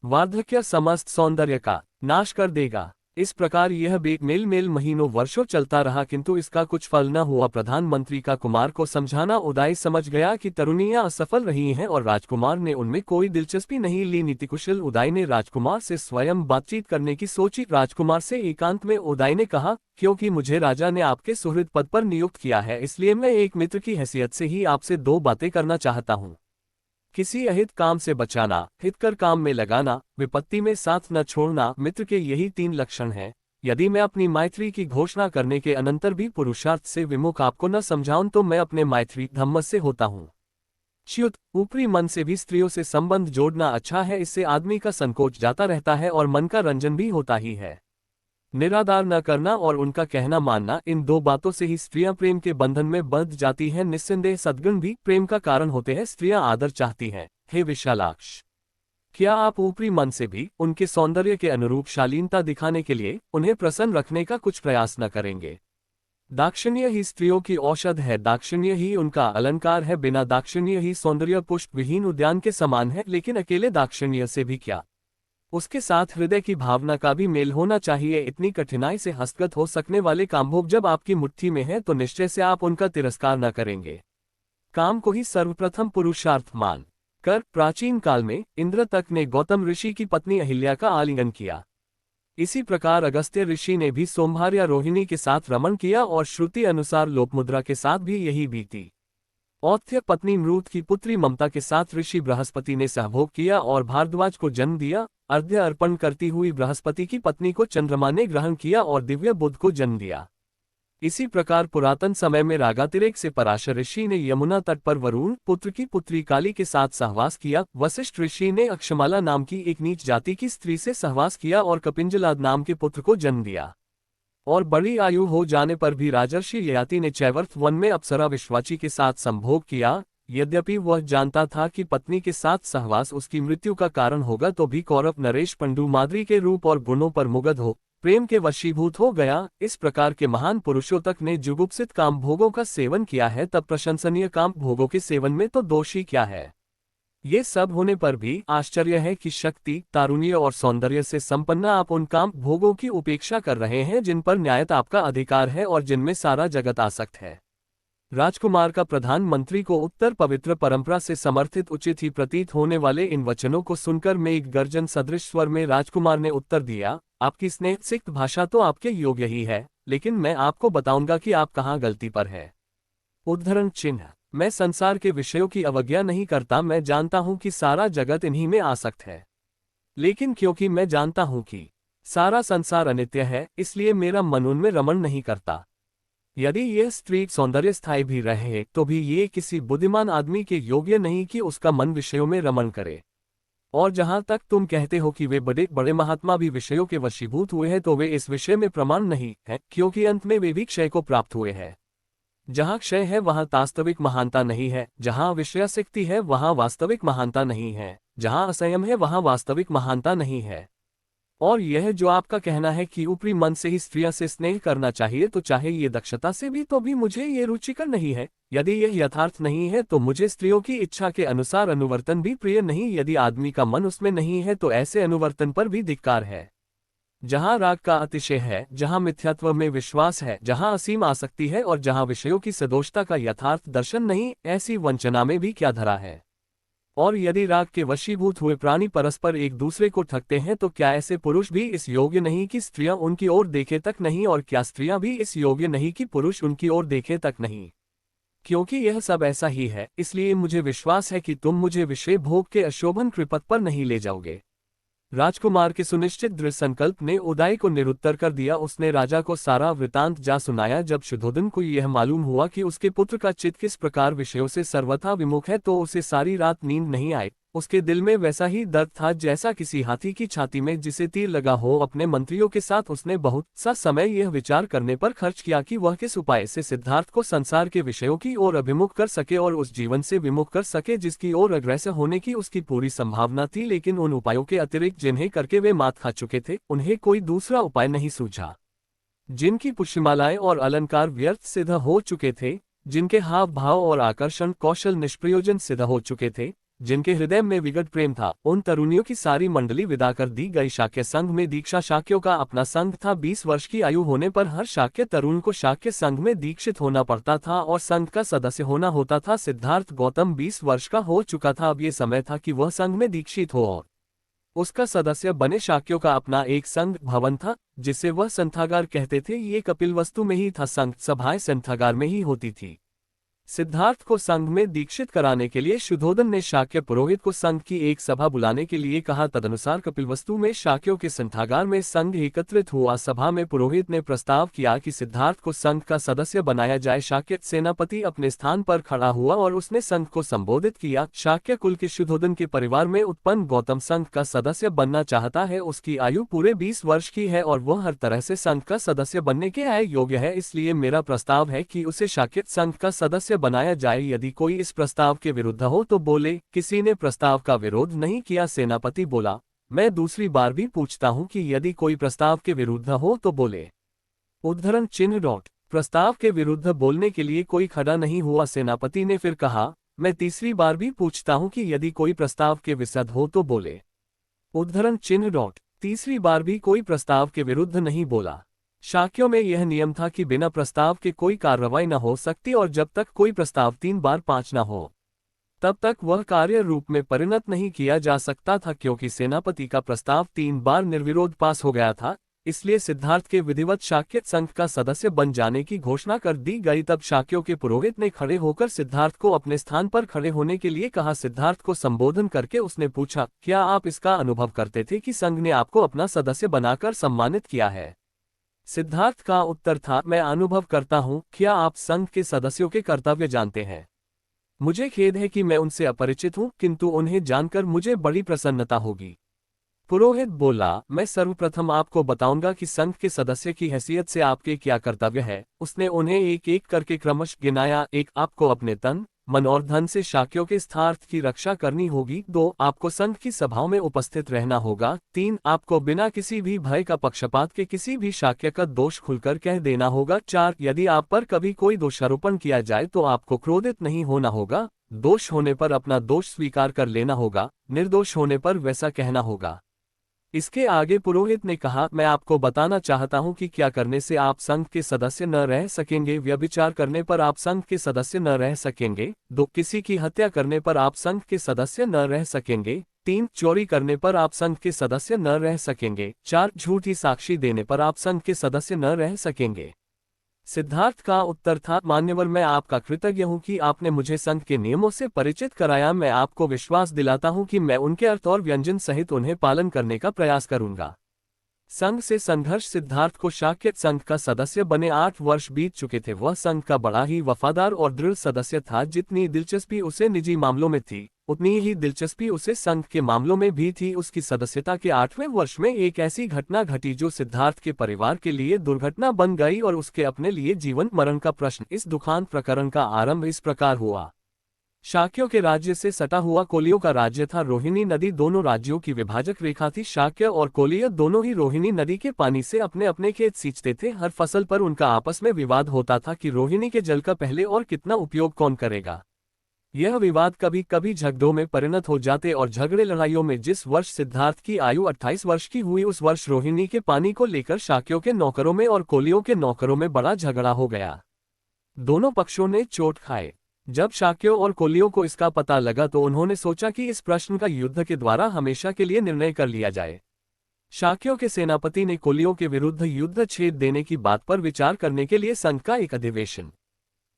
वार्धक्य समस्त सौंदर्य का नाश कर देगा। इस प्रकार यह मेल मेल महीनों वर्षों चलता रहा किंतु इसका कुछ फल न हुआ। प्रधानमंत्री का कुमार को समझाना उदय समझ गया कि तरुणियां असफल रही हैं और राजकुमार ने उनमें कोई दिलचस्पी नहीं ली। नीतिकुशल उदय ने राजकुमार से स्वयं बातचीत करने की सोची। राजकुमार से एकांत में उदय ने कहा, क्योंकि मुझे राजा ने आपके सुहृद पद पर नियुक्त किया है, इसलिए मैं एक मित्र की हैसियत से ही आपसे दो बातें करना चाहता हूँ। किसी अहित काम से बचाना, हितकर काम में लगाना, विपत्ति में साथ न छोड़ना, मित्र के यही तीन लक्षण हैं। यदि मैं अपनी मैत्री की घोषणा करने के अनंतर भी पुरुषार्थ से विमुख आपको न समझाऊं तो मैं अपने मैत्री धम्म से होता हूँ च्युत। ऊपरी मन से भी स्त्रियों से संबंध जोड़ना अच्छा है, इससे आदमी का संकोच जाता रहता है और मन का रंजन भी होता ही है। निरादार न करना और उनका कहना मानना, इन दो बातों से ही स्त्रियां प्रेम के बंधन में बंध जाती हैं। निस्संदेह सद्गुण भी प्रेम का कारण होते हैं। स्त्रियां आदर चाहती हैं। हे विशालाक्ष, क्या आप ऊपरी मन से भी उनके सौंदर्य के अनुरूप शालीनता दिखाने के लिए उन्हें प्रसन्न रखने का कुछ प्रयास न करेंगे? दाक्षिण्य ही स्त्रियों की औषध है, दाक्षिण्य ही उनका अलंकार है। बिना दाक्षिण्य ही सौंदर्य पुष्प विहीन उद्यान के समान है। लेकिन अकेले दाक्षिण्य से भी क्या, उसके साथ हृदय की भावना का भी मेल होना चाहिए। इतनी कठिनाई से हस्तगत हो सकने वाले कामभोग जब आपकी मुट्ठी में है तो निश्चय से आप उनका तिरस्कार न करेंगे। काम को ही सर्वप्रथम पुरुषार्थ मान कर प्राचीन काल में इंद्र तक ने गौतम ऋषि की पत्नी अहिल्या का आलिंगन किया। इसी प्रकार अगस्त्य ऋषि ने भी सोमभार्या रोहिणी के साथ रमण किया और श्रुति अनुसार लोकमुद्रा के साथ भी यही बीती। औत्य पत्नी मृत की पुत्री ममता के साथ ऋषि बृहस्पति ने सहभोग किया और भारद्वाज को जन्म दिया। अर्घ्य अर्पण करती हुई बृहस्पति की पत्नी को चंद्रमा ने ग्रहण किया और दिव्य बुध को जन्म दिया। इसी प्रकार पुरातन समय में रागातिरेक से पराशर ऋषि ने यमुना तट पर वरुण पुत्र की पुत्री काली के साथ सहवास किया। वशिष्ठ ऋषि ने अक्षमाला नाम की एक नीच जाति की स्त्री से सहवास किया और कपिंजलाद नाम के पुत्र को जन्म दिया। और बड़ी आयु हो जाने पर भी राजर्षि ययाति ने चैवर्थ वन में अप्सरा विश्वाची के साथ संभोग किया। यद्यपि वह जानता था कि पत्नी के साथ सहवास उसकी मृत्यु का कारण होगा, तो भी कौरव नरेश पंडु माद्री के रूप और गुणों पर मुग्ध हो प्रेम के वशीभूत हो गया। इस प्रकार के महान पुरुषों तक ने जुगुप्सित काम भोगों का सेवन किया है, तब प्रशंसनीय काम भोगों के सेवन में तो दोषी क्या है? ये सब होने पर भी आश्चर्य है कि शक्ति, तारुण्य और सौंदर्य से संपन्न आप उन काम भोगों की उपेक्षा कर रहे हैं जिन पर न्यायत आपका अधिकार है और जिनमें सारा जगत आसक्त है। राजकुमार का प्रधानमंत्री को उत्तर पवित्र परंपरा से समर्थित उचित ही प्रतीत होने वाले इन वचनों को सुनकर में एक गर्जन सदृश स्वर में राजकुमार ने उत्तर दिया, आपकी स्नेहसिक्त भाषा तो आपके योग्य ही है, लेकिन मैं आपको बताऊंगा कि आप कहाँ गलती पर है। उद्धरण चिन्ह। मैं संसार के विषयों की अवज्ञा नहीं करता, मैं जानता हूं कि सारा जगत इन्हीं में आसक्त है। लेकिन क्योंकि मैं जानता हूं कि सारा संसार अनित्य है, इसलिए मेरा मन उनमें रमण नहीं करता। यदि यह स्त्री सौंदर्य स्थायी भी रहे तो भी ये किसी बुद्धिमान आदमी के योग्य नहीं कि उसका मन विषयों में रमण करे। और जहां तक तुम कहते हो कि वे बड़े बड़े महात्मा भी विषयों के वशीभूत हुए हैं, तो वे इस विषय में प्रमाण नहीं है, क्योंकि अंत में वे भी क्षय को प्राप्त हुए हैं। जहां क्षय है वहां वास्तविक महानता नहीं है, जहां विषयासक्ति है वहां वास्तविक महानता नहीं है, जहां असंयम है वहां वास्तविक महानता नहीं है। और यह जो आपका कहना है कि ऊपरी मन से ही स्त्रियां से स्नेह करना चाहिए, तो चाहे ये दक्षता से भी, तो भी मुझे ये रुचिकर नहीं है। यदि यह यथार्थ नहीं है तो मुझे स्त्रियों की इच्छा के अनुसार अनुवर्तन भी प्रिय नहीं। यदि आदमी का मन उसमें नहीं है तो ऐसे अनुवर्तन पर भी धिक्कार है। जहां राग का अतिशय है, जहां मिथ्यात्व में विश्वास है, जहां असीम आसक्ति है और जहां विषयों की सदोषता का यथार्थ दर्शन नहीं, ऐसी वंचना में भी क्या धरा है। और यदि राग के वशीभूत हुए प्राणी परस्पर एक दूसरे को ठगते हैं, तो क्या ऐसे पुरुष भी इस योग्य नहीं कि स्त्रियां उनकी ओर देखे तक नहीं, और क्या स्त्रियां भी इस योग्य नहीं कि पुरुष उनकी ओर देखे तक नहीं। क्योंकि यह सब ऐसा ही है, इसलिए मुझे विश्वास है कि तुम मुझे विषय भोग के अशोभन कृपथ पर नहीं ले जाओगे। राजकुमार के सुनिश्चित दृढ़ संकल्प ने उदय को निरुत्तर कर दिया। उसने राजा को सारा वृतांत जा सुनाया। जब शुद्धोधन को यह मालूम हुआ कि उसके पुत्र का चित्त किस प्रकार विषयों से सर्वथा विमुख है, तो उसे सारी रात नींद नहीं आई। उसके दिल में वैसा ही दर्द था जैसा किसी हाथी की छाती में जिसे तीर लगा हो। अपने मंत्रियों के साथ उसने बहुत सा समय यह विचार करने पर खर्च किया कि वह किस उपाय से सिद्धार्थ को संसार के विषयों की ओर अभिमुख कर सके और उस जीवन से विमुख कर सके जिसकी ओर अग्रसर होने की उसकी पूरी संभावना थी। लेकिन उन उपायों के अतिरिक्त जिन्हें करके वे मात खा चुके थे, उन्हें कोई दूसरा उपाय नहीं सूझा। जिनकी पुष्पमालाएं और अलंकार व्यर्थ सिद्ध हो चुके थे, जिनके हाव भाव और आकर्षण कौशल निष्प्रयोजन सिद्ध हो चुके थे, जिनके हृदय में विगत प्रेम था, उन तरुणियों की सारी मंडली विदा कर दी गई। शाक्य संघ में दीक्षा शाक्यों का अपना संघ था। 20 वर्ष की आयु होने पर हर शाक्य तरुण को शाक्य संघ में दीक्षित होना पड़ता था और संघ का सदस्य होना होता था। सिद्धार्थ गौतम 20 वर्ष का हो चुका था। अब ये समय था कि वह संघ में दीक्षित हो और उसका सदस्य बने। शाक्यों का अपना एक संघ भवन था जिसे वह संथागार कहते थे। ये कपिलवस्तु में ही था। संघ सभाएं संथागार में ही होती थी। सिद्धार्थ को संघ में दीक्षित कराने के लिए शुद्धोधन ने शाक्य पुरोहित को संघ की एक सभा बुलाने के लिए कहा। तदनुसार कपिलवस्तु में शाक्यों के संथागार में संघ एकत्रित हुआ। सभा में पुरोहित ने प्रस्ताव किया कि सिद्धार्थ को संघ का सदस्य बनाया जाए। शाक्य सेनापति अपने स्थान पर खड़ा हुआ और उसने संघ को संबोधित किया। शाक्य कुल के शुद्धोधन के परिवार में उत्पन्न गौतम संघ का सदस्य बनना चाहता है। उसकी आयु पूरे 20 वर्ष की है और वह हर तरह से संघ का सदस्य बनने के योग्य है। इसलिए मेरा प्रस्ताव है कि उसे शाक्य संघ का सदस्य बनाया जाए। यदि कोई इस प्रस्ताव के विरुद्ध हो तो बोले। किसी ने प्रस्ताव का विरोध नहीं किया। सेनापति बोला, मैं दूसरी बार भी पूछता हूं कि यदि कोई प्रस्ताव के विरुद्ध हो तो बोले। उद्धरण चिन्ह प्रस्ताव के विरुद्ध बोलने के लिए कोई खड़ा नहीं हुआ। सेनापति ने फिर कहा, मैं तीसरी बार भी पूछता हूं कि यदि कोई प्रस्ताव के विरुद्ध हो तो बोले। उद्धरण चिन्ह तीसरी बार भी कोई प्रस्ताव के विरुद्ध नहीं बोला। शाक्यों में यह नियम था कि बिना प्रस्ताव के कोई कार्रवाई न हो सकती और जब तक कोई प्रस्ताव 3 बार 5 न हो तब तक वह कार्य रूप में परिणत नहीं किया जा सकता था। क्योंकि सेनापति का प्रस्ताव 3 बार निर्विरोध पास हो गया था, इसलिए सिद्धार्थ के विधिवत शाक्य संघ का सदस्य बन जाने की घोषणा कर दी गई। तब शाक्यों के पुरोहित ने खड़े होकर सिद्धार्थ को अपने स्थान पर खड़े होने के लिए कहा। सिद्धार्थ को संबोधन करके उसने पूछा, क्या आप इसका अनुभव करते थे कि संघ ने आपको अपना सदस्य बनाकर सम्मानित किया है? सिद्धार्थ का उत्तर था, मैं अनुभव करता हूं। क्या आप संघ के सदस्यों के कर्तव्य जानते हैं? मुझे खेद है कि मैं उनसे अपरिचित हूं, किंतु उन्हें जानकर मुझे बड़ी प्रसन्नता होगी। पुरोहित बोला, मैं सर्वप्रथम आपको बताऊंगा कि संघ के सदस्य की हैसियत से आपके क्या कर्तव्य है। उसने उन्हें एक एक करके क्रमश गिनाया। 1, आपको अपने तन मन और धन से शाक्यों के स्थार्थ की रक्षा करनी होगी। 2, आपको संघ की सभाओं में उपस्थित रहना होगा। 3, आपको बिना किसी भी भय का पक्षपात के किसी भी शाक्य का दोष खुलकर कह देना होगा। 4, यदि आप पर कभी कोई दोषारोपण किया जाए तो आपको क्रोधित नहीं होना होगा। दोष होने पर अपना दोष स्वीकार कर लेना होगा, निर्दोष होने पर वैसा कहना होगा। इसके आगे पुरोहित ने कहा, मैं आपको बताना चाहता हूं कि क्या करने से आप संघ के सदस्य न रह सकेंगे। व्यभिचार करने पर आप संघ के सदस्य न रह सकेंगे। 2 किसी की हत्या करने पर आप संघ के सदस्य न रह सकेंगे। 3 चोरी करने पर आप संघ के सदस्य न रह सकेंगे। 4 झूठी साक्षी देने पर आप संघ के सदस्य न रह सकेंगे। सिद्धार्थ का उत्तर था, मान्यवर, मैं आपका कृतज्ञ हूं कि आपने मुझे संघ के नियमों से परिचित कराया। मैं आपको विश्वास दिलाता हूं कि मैं उनके अर्थ और व्यंजन सहित उन्हें पालन करने का प्रयास करूंगा। संघ से संघर्ष। सिद्धार्थ को शाक्य संघ का सदस्य बने 8 वर्ष बीत चुके थे। वह संघ का बड़ा ही वफादार और दृढ़ सदस्य था। जितनी दिलचस्पी उसे निजी मामलों में थी, उतनी ही दिलचस्पी उसे संघ के मामलों में भी थी। उसकी सदस्यता के 8वें वर्ष में एक ऐसी घटना घटी जो सिद्धार्थ के परिवार के लिए दुर्घटना बन गई और उसके अपने लिए जीवन मरण का प्रश्न। इस दुखांत प्रकरण का आरंभ इस प्रकार हुआ। शाक्यों के राज्य से सटा हुआ कोलियों का राज्य था। रोहिणी नदी दोनों राज्यों की विभाजक रेखा थी। शाक्य और कोलिय दोनों ही रोहिणी नदी के पानी से अपने अपने खेत सींचते थे। हर फसल पर उनका आपस में विवाद होता था कि रोहिणी के जल का पहले और कितना उपयोग कौन करेगा। यह विवाद कभी कभी झगड़ों में परिणत हो जाते और झगड़े लड़ाइयों में। जिस वर्ष सिद्धार्थ की आयु 28 वर्ष की हुई, उस वर्ष रोहिणी के पानी को लेकर शाक्यों के नौकरों में और कोलियों के नौकरों में बड़ा झगड़ा हो गया। दोनों पक्षों ने चोट खाए। जब शाक्यों और कोलियों को इसका पता लगा तो उन्होंने सोचा कि इस प्रश्न का युद्ध के द्वारा हमेशा के लिए निर्णय कर लिया जाए। शाक्यों के सेनापति ने कोलियों के विरुद्ध युद्ध छेड़ देने की बात पर विचार करने के लिए संघ का एक अधिवेशन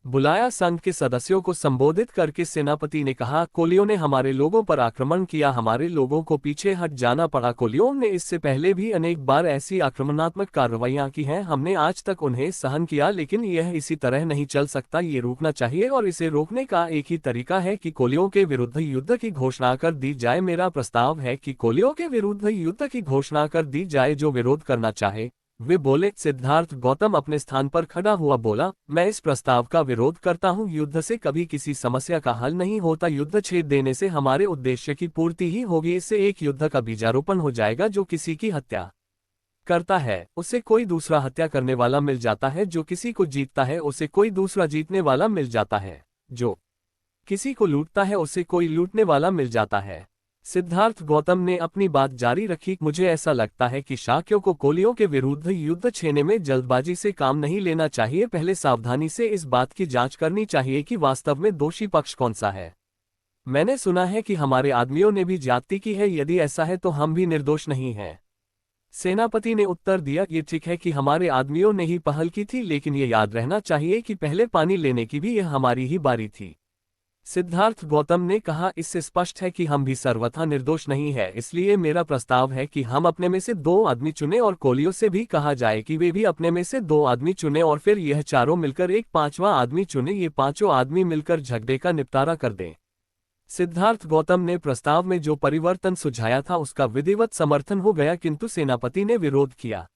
बुलाया। संघ के सदस्यों को संबोधित करके सेनापति ने कहा, कोलियों ने हमारे लोगों पर आक्रमण किया, हमारे लोगों को पीछे हट जाना पड़ा। कोलियों ने इससे पहले भी अनेक बार ऐसी आक्रमणात्मक कार्रवाइयां की हैं, हमने आज तक उन्हें सहन किया, लेकिन यह इसी तरह नहीं चल सकता। ये रोकना चाहिए और इसे रोकने का एक ही तरीका है कि कोलियों के विरुद्ध युद्ध की घोषणा कर दी जाए। मेरा प्रस्ताव है कि कोलियों के विरुद्ध युद्ध की घोषणा कर दी जाए। जो विरोध करना चाहे वे बोले। सिद्धार्थ गौतम अपने स्थान पर खड़ा हुआ बोला, मैं इस प्रस्ताव का विरोध करता हूं। युद्ध से कभी किसी समस्या का हल नहीं होता। युद्ध छेड़ देने से हमारे उद्देश्य की पूर्ति ही होगी। इससे एक युद्ध का बीजारोपण हो जाएगा। जो किसी की हत्या करता है उसे कोई दूसरा हत्या करने वाला मिल जाता है। जो किसी को जीतता है उसे कोई दूसरा जीतने वाला मिल जाता है। जो किसी को लूटता है उसे कोई लूटने वाला मिल जाता है। सिद्धार्थ गौतम ने अपनी बात जारी रखी, मुझे ऐसा लगता है कि शाक्यों को कोलियों के विरुद्ध युद्ध छेड़ने में जल्दबाजी से काम नहीं लेना चाहिए। पहले सावधानी से इस बात की जांच करनी चाहिए कि वास्तव में दोषी पक्ष कौन सा है। मैंने सुना है कि हमारे आदमियों ने भी ज्यादती की है। यदि ऐसा है तो हम भी निर्दोष नहीं हैं। सेनापति ने उत्तर दिया, ये ठीक है कि हमारे आदमियों ने ही पहल की थी, लेकिन ये याद रहना चाहिए कि पहले पानी लेने की भी यह हमारी ही बारी थी। सिद्धार्थ गौतम ने कहा, इससे स्पष्ट है कि हम भी सर्वथा निर्दोष नहीं है। इसलिए मेरा प्रस्ताव है कि हम अपने में से 2 आदमी चुने और कोलियों से भी कहा जाए कि वे भी अपने में से 2 आदमी चुने और फिर यह चारों मिलकर एक 5वां आदमी चुने। ये 5 आदमी मिलकर झगड़े का निपटारा कर दें। सिद्धार्थ गौतम ने प्रस्ताव में जो परिवर्तन सुझाया था उसका विधिवत समर्थन हो गया, किंतु सेनापति ने विरोध किया।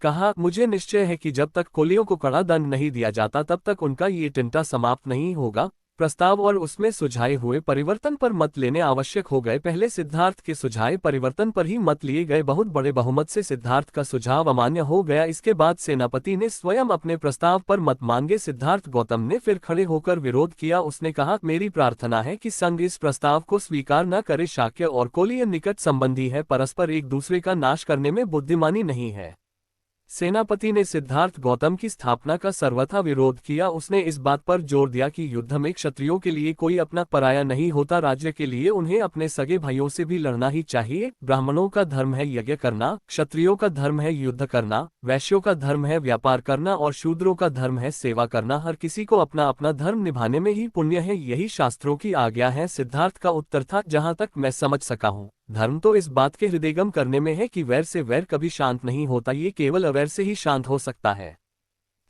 कहा, मुझे निश्चय है कि जब तक कोलियों को कड़ा दंड नहीं दिया जाता तब तक उनका ये टिंटा समाप्त नहीं होगा। प्रस्ताव और उसमें सुझाए हुए परिवर्तन पर मत लेने आवश्यक हो गए। पहले सिद्धार्थ के सुझाए परिवर्तन पर ही मत लिए गए। बहुत बड़े बहुमत से सिद्धार्थ का सुझाव अमान्य हो गया। इसके बाद सेनापति ने स्वयं अपने प्रस्ताव पर मत मांगे। सिद्धार्थ गौतम ने फिर खड़े होकर विरोध किया। उसने कहा, मेरी प्रार्थना है कि संघ इस प्रस्ताव को स्वीकार न करे। शाक्य और कोलिय निकट संबंधी है, परस्पर एक दूसरे का नाश करने में बुद्धिमानी नहीं है। सेनापति ने सिद्धार्थ गौतम की स्थापना का सर्वथा विरोध किया। उसने इस बात पर जोर दिया कि युद्ध में क्षत्रियों के लिए कोई अपना पराया नहीं होता। राज्य के लिए उन्हें अपने सगे भाइयों से भी लड़ना ही चाहिए। ब्राह्मणों का धर्म है यज्ञ करना, क्षत्रियों का धर्म है युद्ध करना, वैश्यों का धर्म है व्यापार करना और शूद्रों का धर्म है सेवा करना। हर किसी को अपना अपना धर्म निभाने में ही पुण्य है, यही शास्त्रों की आज्ञा है। सिद्धार्थ का उत्तर था, जहां तक मैं समझ सका हूँ, धर्म तो इस बात के हृदयंगम करने में है कि वैर से वैर कभी शांत नहीं होता, ये केवल अवैर से ही शांत हो सकता है।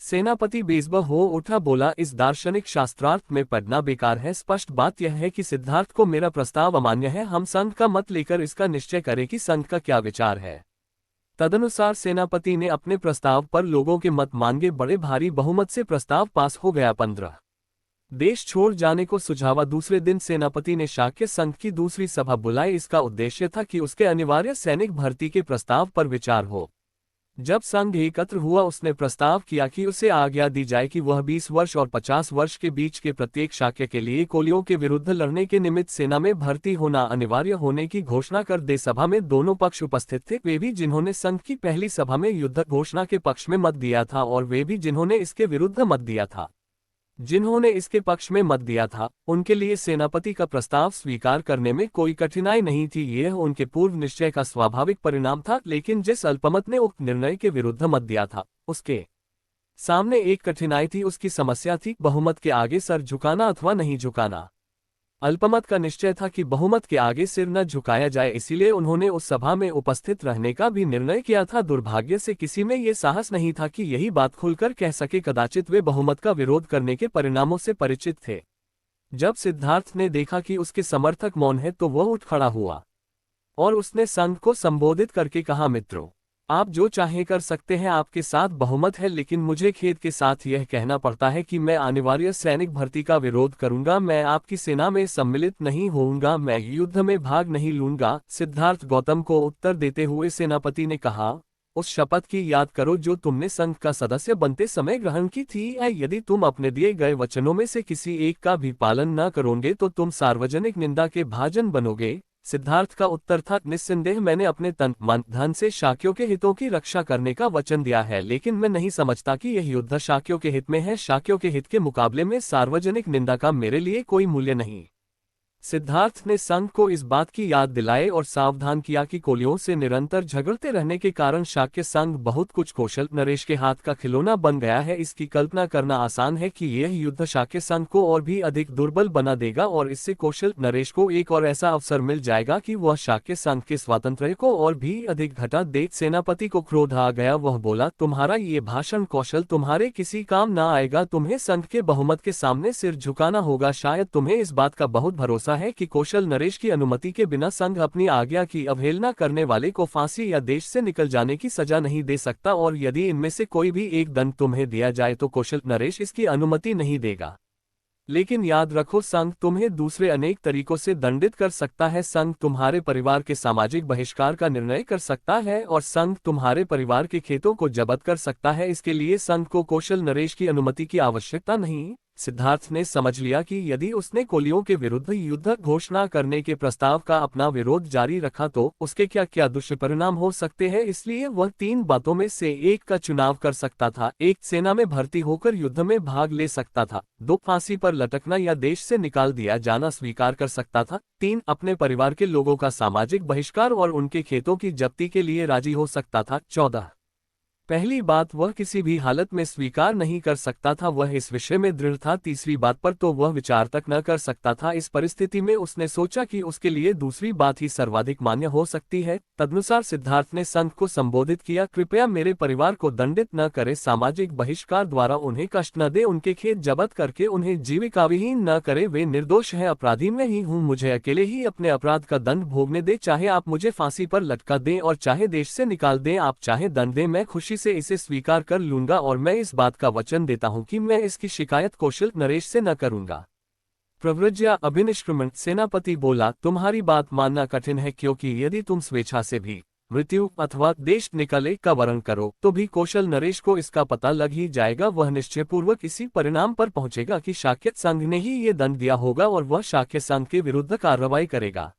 सेनापति बेजबा हो उठा, बोला, इस दार्शनिक शास्त्रार्थ में पढ़ना बेकार है। स्पष्ट बात यह है कि सिद्धार्थ को मेरा प्रस्ताव अमान्य है। हम संघ का मत लेकर इसका निश्चय करें कि संघ का क्या विचार है। तदनुसार सेनापति ने अपने प्रस्ताव पर लोगों के मत मांगे। बड़े भारी बहुमत से प्रस्ताव पास हो गया। 15 देश छोड़ जाने को सुझावा। दूसरे दिन सेनापति ने शाक्य संघ की दूसरी सभा बुलाई। इसका उद्देश्य था कि उसके अनिवार्य सैनिक भर्ती के प्रस्ताव पर विचार हो। जब संघ एकत्र हुआ उसने प्रस्ताव किया कि उसे आज्ञा दी जाए कि वह 20 वर्ष और 50 वर्ष के बीच के प्रत्येक शाक्य के लिए कोलियों के विरुद्ध लड़ने के निमित्त सेना में भर्ती होना अनिवार्य होने की घोषणा कर दे। सभा में दोनों पक्ष उपस्थित थे, वे भी जिन्होंने संघ की पहली सभा में युद्ध घोषणा के पक्ष में मत दिया था और वे भी जिन्होंने इसके विरुद्ध मत दिया था। जिन्होंने इसके पक्ष में मत दिया था उनके लिए सेनापति का प्रस्ताव स्वीकार करने में कोई कठिनाई नहीं थी, यह उनके पूर्व निश्चय का स्वाभाविक परिणाम था। लेकिन जिस अल्पमत ने उक्त निर्णय के विरुद्ध मत दिया था उसके सामने एक कठिनाई थी, उसकी समस्या थी बहुमत के आगे सर झुकाना अथवा नहीं झुकाना। अल्पमत का निश्चय था कि बहुमत के आगे सिर न झुकाया जाए, इसीलिए उन्होंने उस सभा में उपस्थित रहने का भी निर्णय किया था। दुर्भाग्य से किसी में ये साहस नहीं था कि यही बात खुलकर कह सके, कदाचित वे बहुमत का विरोध करने के परिणामों से परिचित थे। जब सिद्धार्थ ने देखा कि उसके समर्थक मौन है तो वह उठ खड़ा हुआ और उसने संघ को संबोधित करके कहा, मित्रों, आप जो चाहे कर सकते हैं, आपके साथ बहुमत है, लेकिन मुझे खेद के साथ यह कहना पड़ता है कि मैं अनिवार्य सैनिक भर्ती का विरोध करूंगा। मैं आपकी सेना में सम्मिलित नहीं होऊंगा, मैं युद्ध में भाग नहीं लूंगा। सिद्धार्थ गौतम को उत्तर देते हुए सेनापति ने कहा, उस शपथ की याद करो जो तुमने संघ का सदस्य बनते समय ग्रहण की थी। यदि तुम अपने दिए गए वचनों में से किसी एक का भी पालन न करोगे तो तुम सार्वजनिक निंदा के भाजन बनोगे। सिद्धार्थ का उत्तर था, निस्संदेह मैंने अपने तन मन धन से शाक्यों के हितों की रक्षा करने का वचन दिया है, लेकिन मैं नहीं समझता कि यह युद्ध शाक्यों के हित में है। शाक्यों के हित के मुकाबले में सार्वजनिक निंदा का मेरे लिए कोई मूल्य नहीं। सिद्धार्थ ने संघ को इस बात की याद दिलाए और सावधान किया कि कोलियों से निरंतर झगड़ते रहने के कारण शाक्य संघ बहुत कुछ कौशल नरेश के हाथ का खिलौना बन गया है। इसकी कल्पना करना आसान है कि यह युद्ध शाक्य संघ को और भी अधिक दुर्बल बना देगा और इससे कौशल नरेश को एक और ऐसा अवसर मिल जाएगा कि वह शाक्य संघ के स्वातंत्र्य को और भी अधिक घटा दे। सेनापति को क्रोध आ गया, वह बोला, तुम्हारा ये भाषण कौशल तुम्हारे किसी काम न आएगा, तुम्हें संघ के बहुमत के सामने सिर झुकाना होगा। शायद तुम्हें इस बात का बहुत भरोसा है कि कौशल नरेश की अनुमति के बिना संघ अपनी आज्ञा की अवहेलना करने वाले को फांसी या देश से निकल जाने की सजा नहीं दे सकता, और यदि इनमें से कोई भी एक दंड तुम्हें दिया जाए तो कौशल नरेश इसकी अनुमति नहीं देगा। लेकिन याद रखो, संघ तुम्हें दूसरे अनेक तरीकों से दंडित कर सकता है। संघ तुम्हारे परिवार के सामाजिक बहिष्कार का निर्णय कर सकता है और संघ तुम्हारे परिवार के खेतों को जब्त कर सकता है। इसके लिए संघ को कौशल नरेश की अनुमति की आवश्यकता नहीं। सिद्धार्थ ने समझ लिया कि यदि उसने कोलियों के विरुद्ध युद्ध घोषणा करने के प्रस्ताव का अपना विरोध जारी रखा तो उसके क्या क्या दुष्परिणाम हो सकते हैं, इसलिए वह तीन बातों में से एक का चुनाव कर सकता था। एक, सेना में भर्ती होकर युद्ध में भाग ले सकता था। दो, फांसी पर लटकना या देश से निकाल दिया जाना स्वीकार कर सकता था। तीन, अपने परिवार के लोगों का सामाजिक बहिष्कार और उनके खेतों की जब्ती के लिए राजी हो सकता था। 14, पहली बात वह किसी भी हालत में स्वीकार नहीं कर सकता था, वह इस विषय में दृढ़ था। तीसरी बात पर तो वह विचार तक न कर सकता था। इस परिस्थिति में उसने सोचा कि उसके लिए दूसरी बात ही सर्वाधिक मान्य हो सकती है। तदनुसार सिद्धार्थ ने संघ को संबोधित किया, कृपया मेरे परिवार को दंडित न करे, सामाजिक बहिष्कार द्वारा उन्हें कष्ट न दे, उनके खेत जब्त करके उन्हें जीविकाविहीन न करे। वे निर्दोष है, अपराधी मैं ही हूँ, मुझे अकेले ही अपने अपराध का दंड भोगने दे। चाहे आप मुझे फांसी पर लटका दें और चाहे देश से निकाल दें, आप चाहे दंड दें, मैं खुशी से इसे स्वीकार कर लूंगा और मैं इस बात का वचन देता हूं कि मैं इसकी शिकायत कौशल नरेश से न करूंगा। प्रव्रज्या अभिनिष्क्रमण। सेनापति बोला, तुम्हारी बात मानना कठिन है, क्योंकि यदि तुम स्वेच्छा से भी मृत्यु अथवा देश निकाले का वर्ण करो तो भी कौशल नरेश को इसका पता लग ही जाएगा। वह निश्चयपूर्वक इसी परिणाम पर पहुंचेगा कि शाक्य संघ ने ही ये दंड दिया होगा और वह शाक्य संघ के विरुद्ध कार्रवाई करेगा।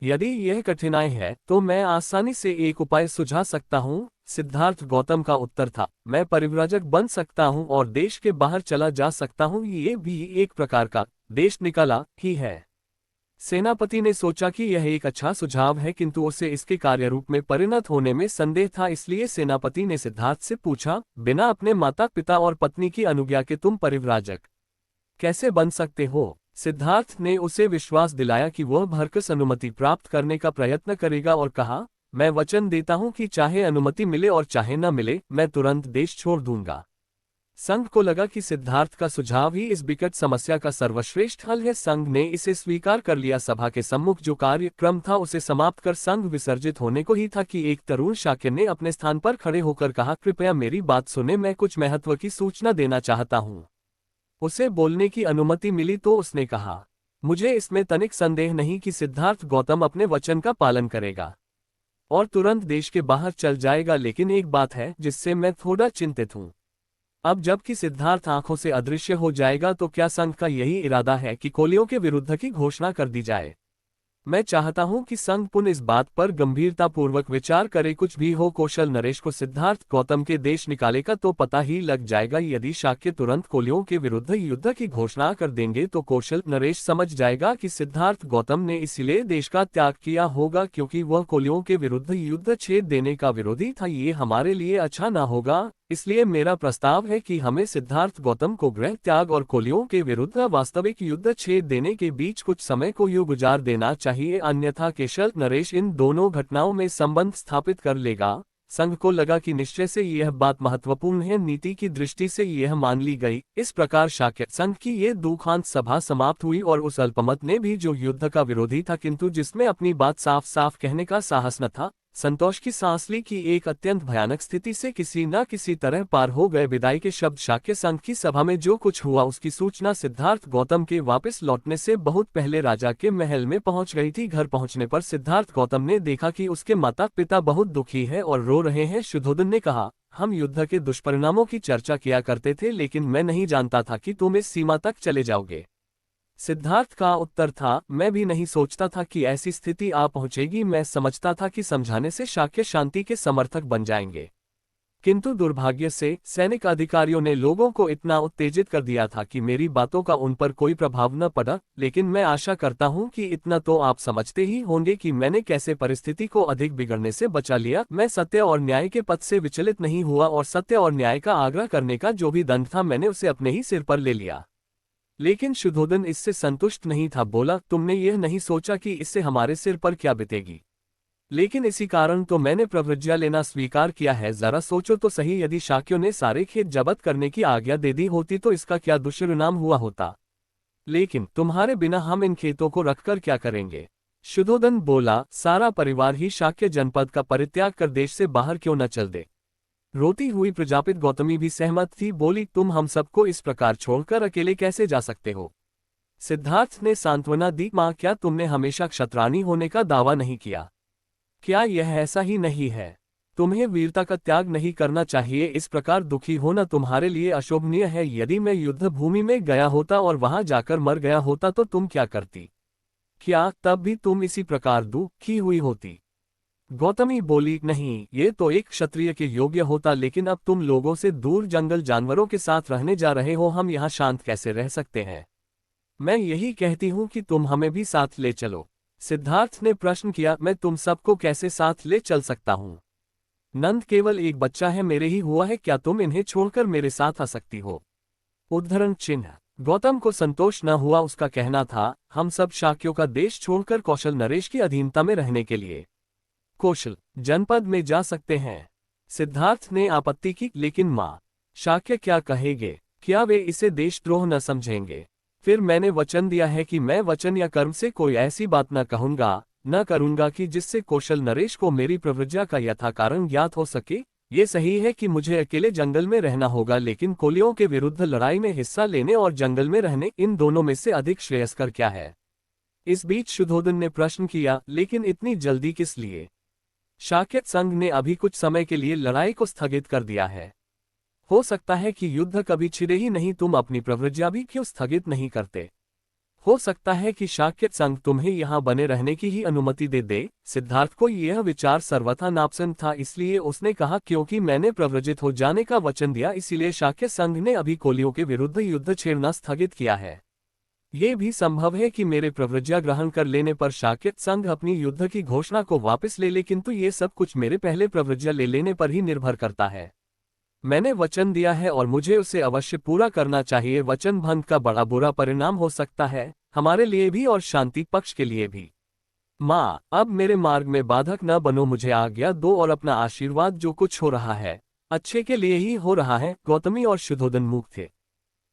यदि यह कठिनाई है तो मैं आसानी से एक उपाय सुझा सकता हूँ। सिद्धार्थ गौतम का उत्तर था, मैं परिव्राजक बन सकता हूँ और देश के बाहर चला जा सकता हूँ, ये भी एक प्रकार का देश निकाला ही है। सेनापति ने सोचा कि यह एक अच्छा सुझाव है, किंतु उसे इसके कार्यरूप में परिणत होने में संदेह था। इसलिए सेनापति ने सिद्धार्थ से पूछा, बिना अपने माता पिता और पत्नी की अनुज्ञा के तुम परिव्राजक कैसे बन सकते हो? सिद्धार्थ ने उसे विश्वास दिलाया कि वह भरकस अनुमति प्राप्त करने का प्रयत्न करेगा और कहा, मैं वचन देता हूं कि चाहे अनुमति मिले और चाहे न मिले, मैं तुरंत देश छोड़ दूंगा। संघ को लगा कि सिद्धार्थ का सुझाव ही इस विकट समस्या का सर्वश्रेष्ठ हल है। संघ ने इसे स्वीकार कर लिया। सभा के सम्मुख जो कार्यक्रम था उसे समाप्त कर संघ विसर्जित होने को ही था कि एक तरुण शाक्य ने अपने स्थान पर खड़े होकर कहा, कृपया मेरी बात सुने, मैं कुछ महत्व की सूचना देना चाहता हूँ। उसे बोलने की अनुमति मिली तो उसने कहा, मुझे इसमें तनिक संदेह नहीं कि सिद्धार्थ गौतम अपने वचन का पालन करेगा। और तुरंत देश के बाहर चल जाएगा। लेकिन एक बात है जिससे मैं थोड़ा चिंतित हूँ। अब जबकि सिद्धार्थ आंखों से अदृश्य हो जाएगा तो क्या संघ का यही इरादा है कि कोलियों के विरुद्ध की घोषणा कर दी जाए? मैं चाहता हूं कि संघ पुनः इस बात पर गंभीरतापूर्वक विचार करे। कुछ भी हो, कौशल नरेश को सिद्धार्थ गौतम के देश निकालेगा तो पता ही लग जाएगा। यदि शाक्य तुरंत कोलियों के विरुद्ध युद्ध की घोषणा कर देंगे तो कौशल नरेश समझ जाएगा कि सिद्धार्थ गौतम ने इसलिए देश का त्याग किया होगा क्योंकि वह कोलियों के विरुद्ध युद्ध छेड़ देने का विरोधी था। ये हमारे लिए अच्छा न होगा। इसलिए मेरा प्रस्ताव है कि हमें सिद्धार्थ गौतम को गृह त्याग और कोलियों के विरुद्ध वास्तविक युद्ध छेड़ देने के बीच कुछ समय को यूं गुजार देना चाहिए, अन्यथा कौशल नरेश इन दोनों घटनाओं में संबंध स्थापित कर लेगा। संघ को लगा कि निश्चय से यह बात महत्वपूर्ण है। नीति की दृष्टि से यह मान ली गई। इस प्रकार शाक्य संघ की ये दुखांत सभा समाप्त हुई और उस अल्पमत ने भी, जो युद्ध का विरोधी था किंतु जिसमें अपनी बात साफ साफ कहने का साहस न था, संतोष की सांस ली कि एक अत्यंत भयानक स्थिति से किसी न किसी तरह पार हो गए। विदाई के शब्द शाक्य संघ की सभा में जो कुछ हुआ उसकी सूचना सिद्धार्थ गौतम के वापस लौटने से बहुत पहले राजा के महल में पहुंच गई थी। घर पहुंचने पर सिद्धार्थ गौतम ने देखा कि उसके माता पिता बहुत दुखी है और रो रहे हैं। शुद्धोधन ने कहा, हम युद्ध के दुष्परिणामों की चर्चा किया करते थे, लेकिन मैं नहीं जानता था कि तुम इस सीमा तक चले जाओगे। सिद्धार्थ का उत्तर था, मैं भी नहीं सोचता था कि ऐसी स्थिति आ पहुंचेगी। मैं समझता था कि समझाने से शाक्य शांति के समर्थक बन जाएंगे, किंतु दुर्भाग्य से सैनिक अधिकारियों ने लोगों को इतना उत्तेजित कर दिया था कि मेरी बातों का उन पर कोई प्रभाव न पड़ा। लेकिन मैं आशा करता हूं कि इतना तो आप समझते ही होंगे कि मैंने कैसे परिस्थिति को अधिक बिगड़ने से बचा लिया। मैं सत्य और न्याय के पथ से विचलित नहीं हुआ और सत्य और न्याय का आग्रह करने का जो भी दंड था मैंने उसे अपने ही सिर पर ले लिया। लेकिन शुद्धोधन इससे संतुष्ट नहीं था। बोला, तुमने यह नहीं सोचा कि इससे हमारे सिर पर क्या बीतेगी? लेकिन इसी कारण तो मैंने प्रव्रज्या लेना स्वीकार किया है। जरा सोचो तो सही, यदि शाक्यों ने सारे खेत जब्त करने की आज्ञा दे दी होती तो इसका क्या दुष्परिणाम हुआ होता। लेकिन तुम्हारे बिना हम इन खेतों को रखकर क्या करेंगे? शुद्धोधन बोला, सारा परिवार ही शाक्य जनपद का परित्याग कर देश से बाहर क्यों न चल दे। रोती हुई प्रजापित गौतमी भी सहमत थी। बोली, तुम हम सबको इस प्रकार छोड़कर अकेले कैसे जा सकते हो? सिद्धार्थ ने सांत्वना दी, मां, क्या तुमने हमेशा क्षत्राणी होने का दावा नहीं किया? क्या यह ऐसा ही नहीं है? तुम्हें वीरता का त्याग नहीं करना चाहिए। इस प्रकार दुखी होना तुम्हारे लिए अशोभनीय है। यदि मैं युद्ध भूमि में गया होता और वहां जाकर मर गया होता तो तुम क्या करती? क्या तब भी तुम इसी प्रकार दुखी हुई होती? गौतमी बोली, नहीं, ये तो एक क्षत्रिय के योग्य होता, लेकिन अब तुम लोगों से दूर जंगल जानवरों के साथ रहने जा रहे हो। हम यहाँ शांत कैसे रह सकते हैं? मैं यही कहती हूँ कि तुम हमें भी साथ ले चलो। सिद्धार्थ ने प्रश्न किया, मैं तुम सबको कैसे साथ ले चल सकता हूँ? नंद केवल एक बच्चा है, मेरे ही हुआ है, क्या तुम इन्हें छोड़कर मेरे साथ आ सकती हो? उद्धरण चिन्ह। गौतम को संतोष न हुआ। उसका कहना था, हम सब शाक्यों का देश छोड़कर कौशल नरेश की अधीनता में रहने के लिए कौशल जनपद में जा सकते हैं। सिद्धार्थ ने आपत्ति की, लेकिन मां, शाक्य क्या कहेंगे? क्या वे इसे देशद्रोह न समझेंगे? फिर मैंने वचन दिया है कि मैं वचन या कर्म से कोई ऐसी बात न करूंगा कि जिससे कौशल नरेश को मेरी प्रव्रज्या का यथा कारण ज्ञात हो सके। ये सही है कि मुझे अकेले जंगल में रहना होगा, लेकिन कोलियों के विरुद्ध लड़ाई में हिस्सा लेने और जंगल में रहने, इन दोनों में से अधिक श्रेयस्कर क्या है? इस बीच शुद्धोधन ने प्रश्न किया, लेकिन इतनी जल्दी किस लिए? शाक्य संघ ने अभी कुछ समय के लिए लड़ाई को स्थगित कर दिया है। हो सकता है कि युद्ध कभी छिड़े ही नहीं, तुम अपनी प्रव्रज्या भी क्यों स्थगित नहीं करते? हो सकता है कि शाक्य संघ तुम्हें यहाँ बने रहने की ही अनुमति दे। सिद्धार्थ को यह विचार सर्वथा नापसंद था, इसलिए उसने कहा, क्योंकि मैंने प्रव्रजित हो जाने का वचन दिया, इसलिए शाक्य संघ ने अभी कोलियों के विरुद्ध युद्ध छेड़ना स्थगित किया है। ये भी संभव है कि मेरे प्रव्रज्या ग्रहण कर लेने पर शाक्य संघ अपनी युद्ध की घोषणा को वापस ले ले, किंतु ये सब कुछ मेरे पहले प्रव्रज्या ले लेने पर ही निर्भर करता है। मैंने वचन दिया है और मुझे उसे अवश्य पूरा करना चाहिए। वचन भंग का बड़ा बुरा परिणाम हो सकता है, हमारे लिए भी और शांति पक्ष के लिए भी। माँ, अब मेरे मार्ग में बाधक न बनो, मुझे आज्ञा दो और अपना आशीर्वाद। जो कुछ हो रहा है अच्छे के लिए ही हो रहा है। गौतमी और शुद्धोधन मूक थे।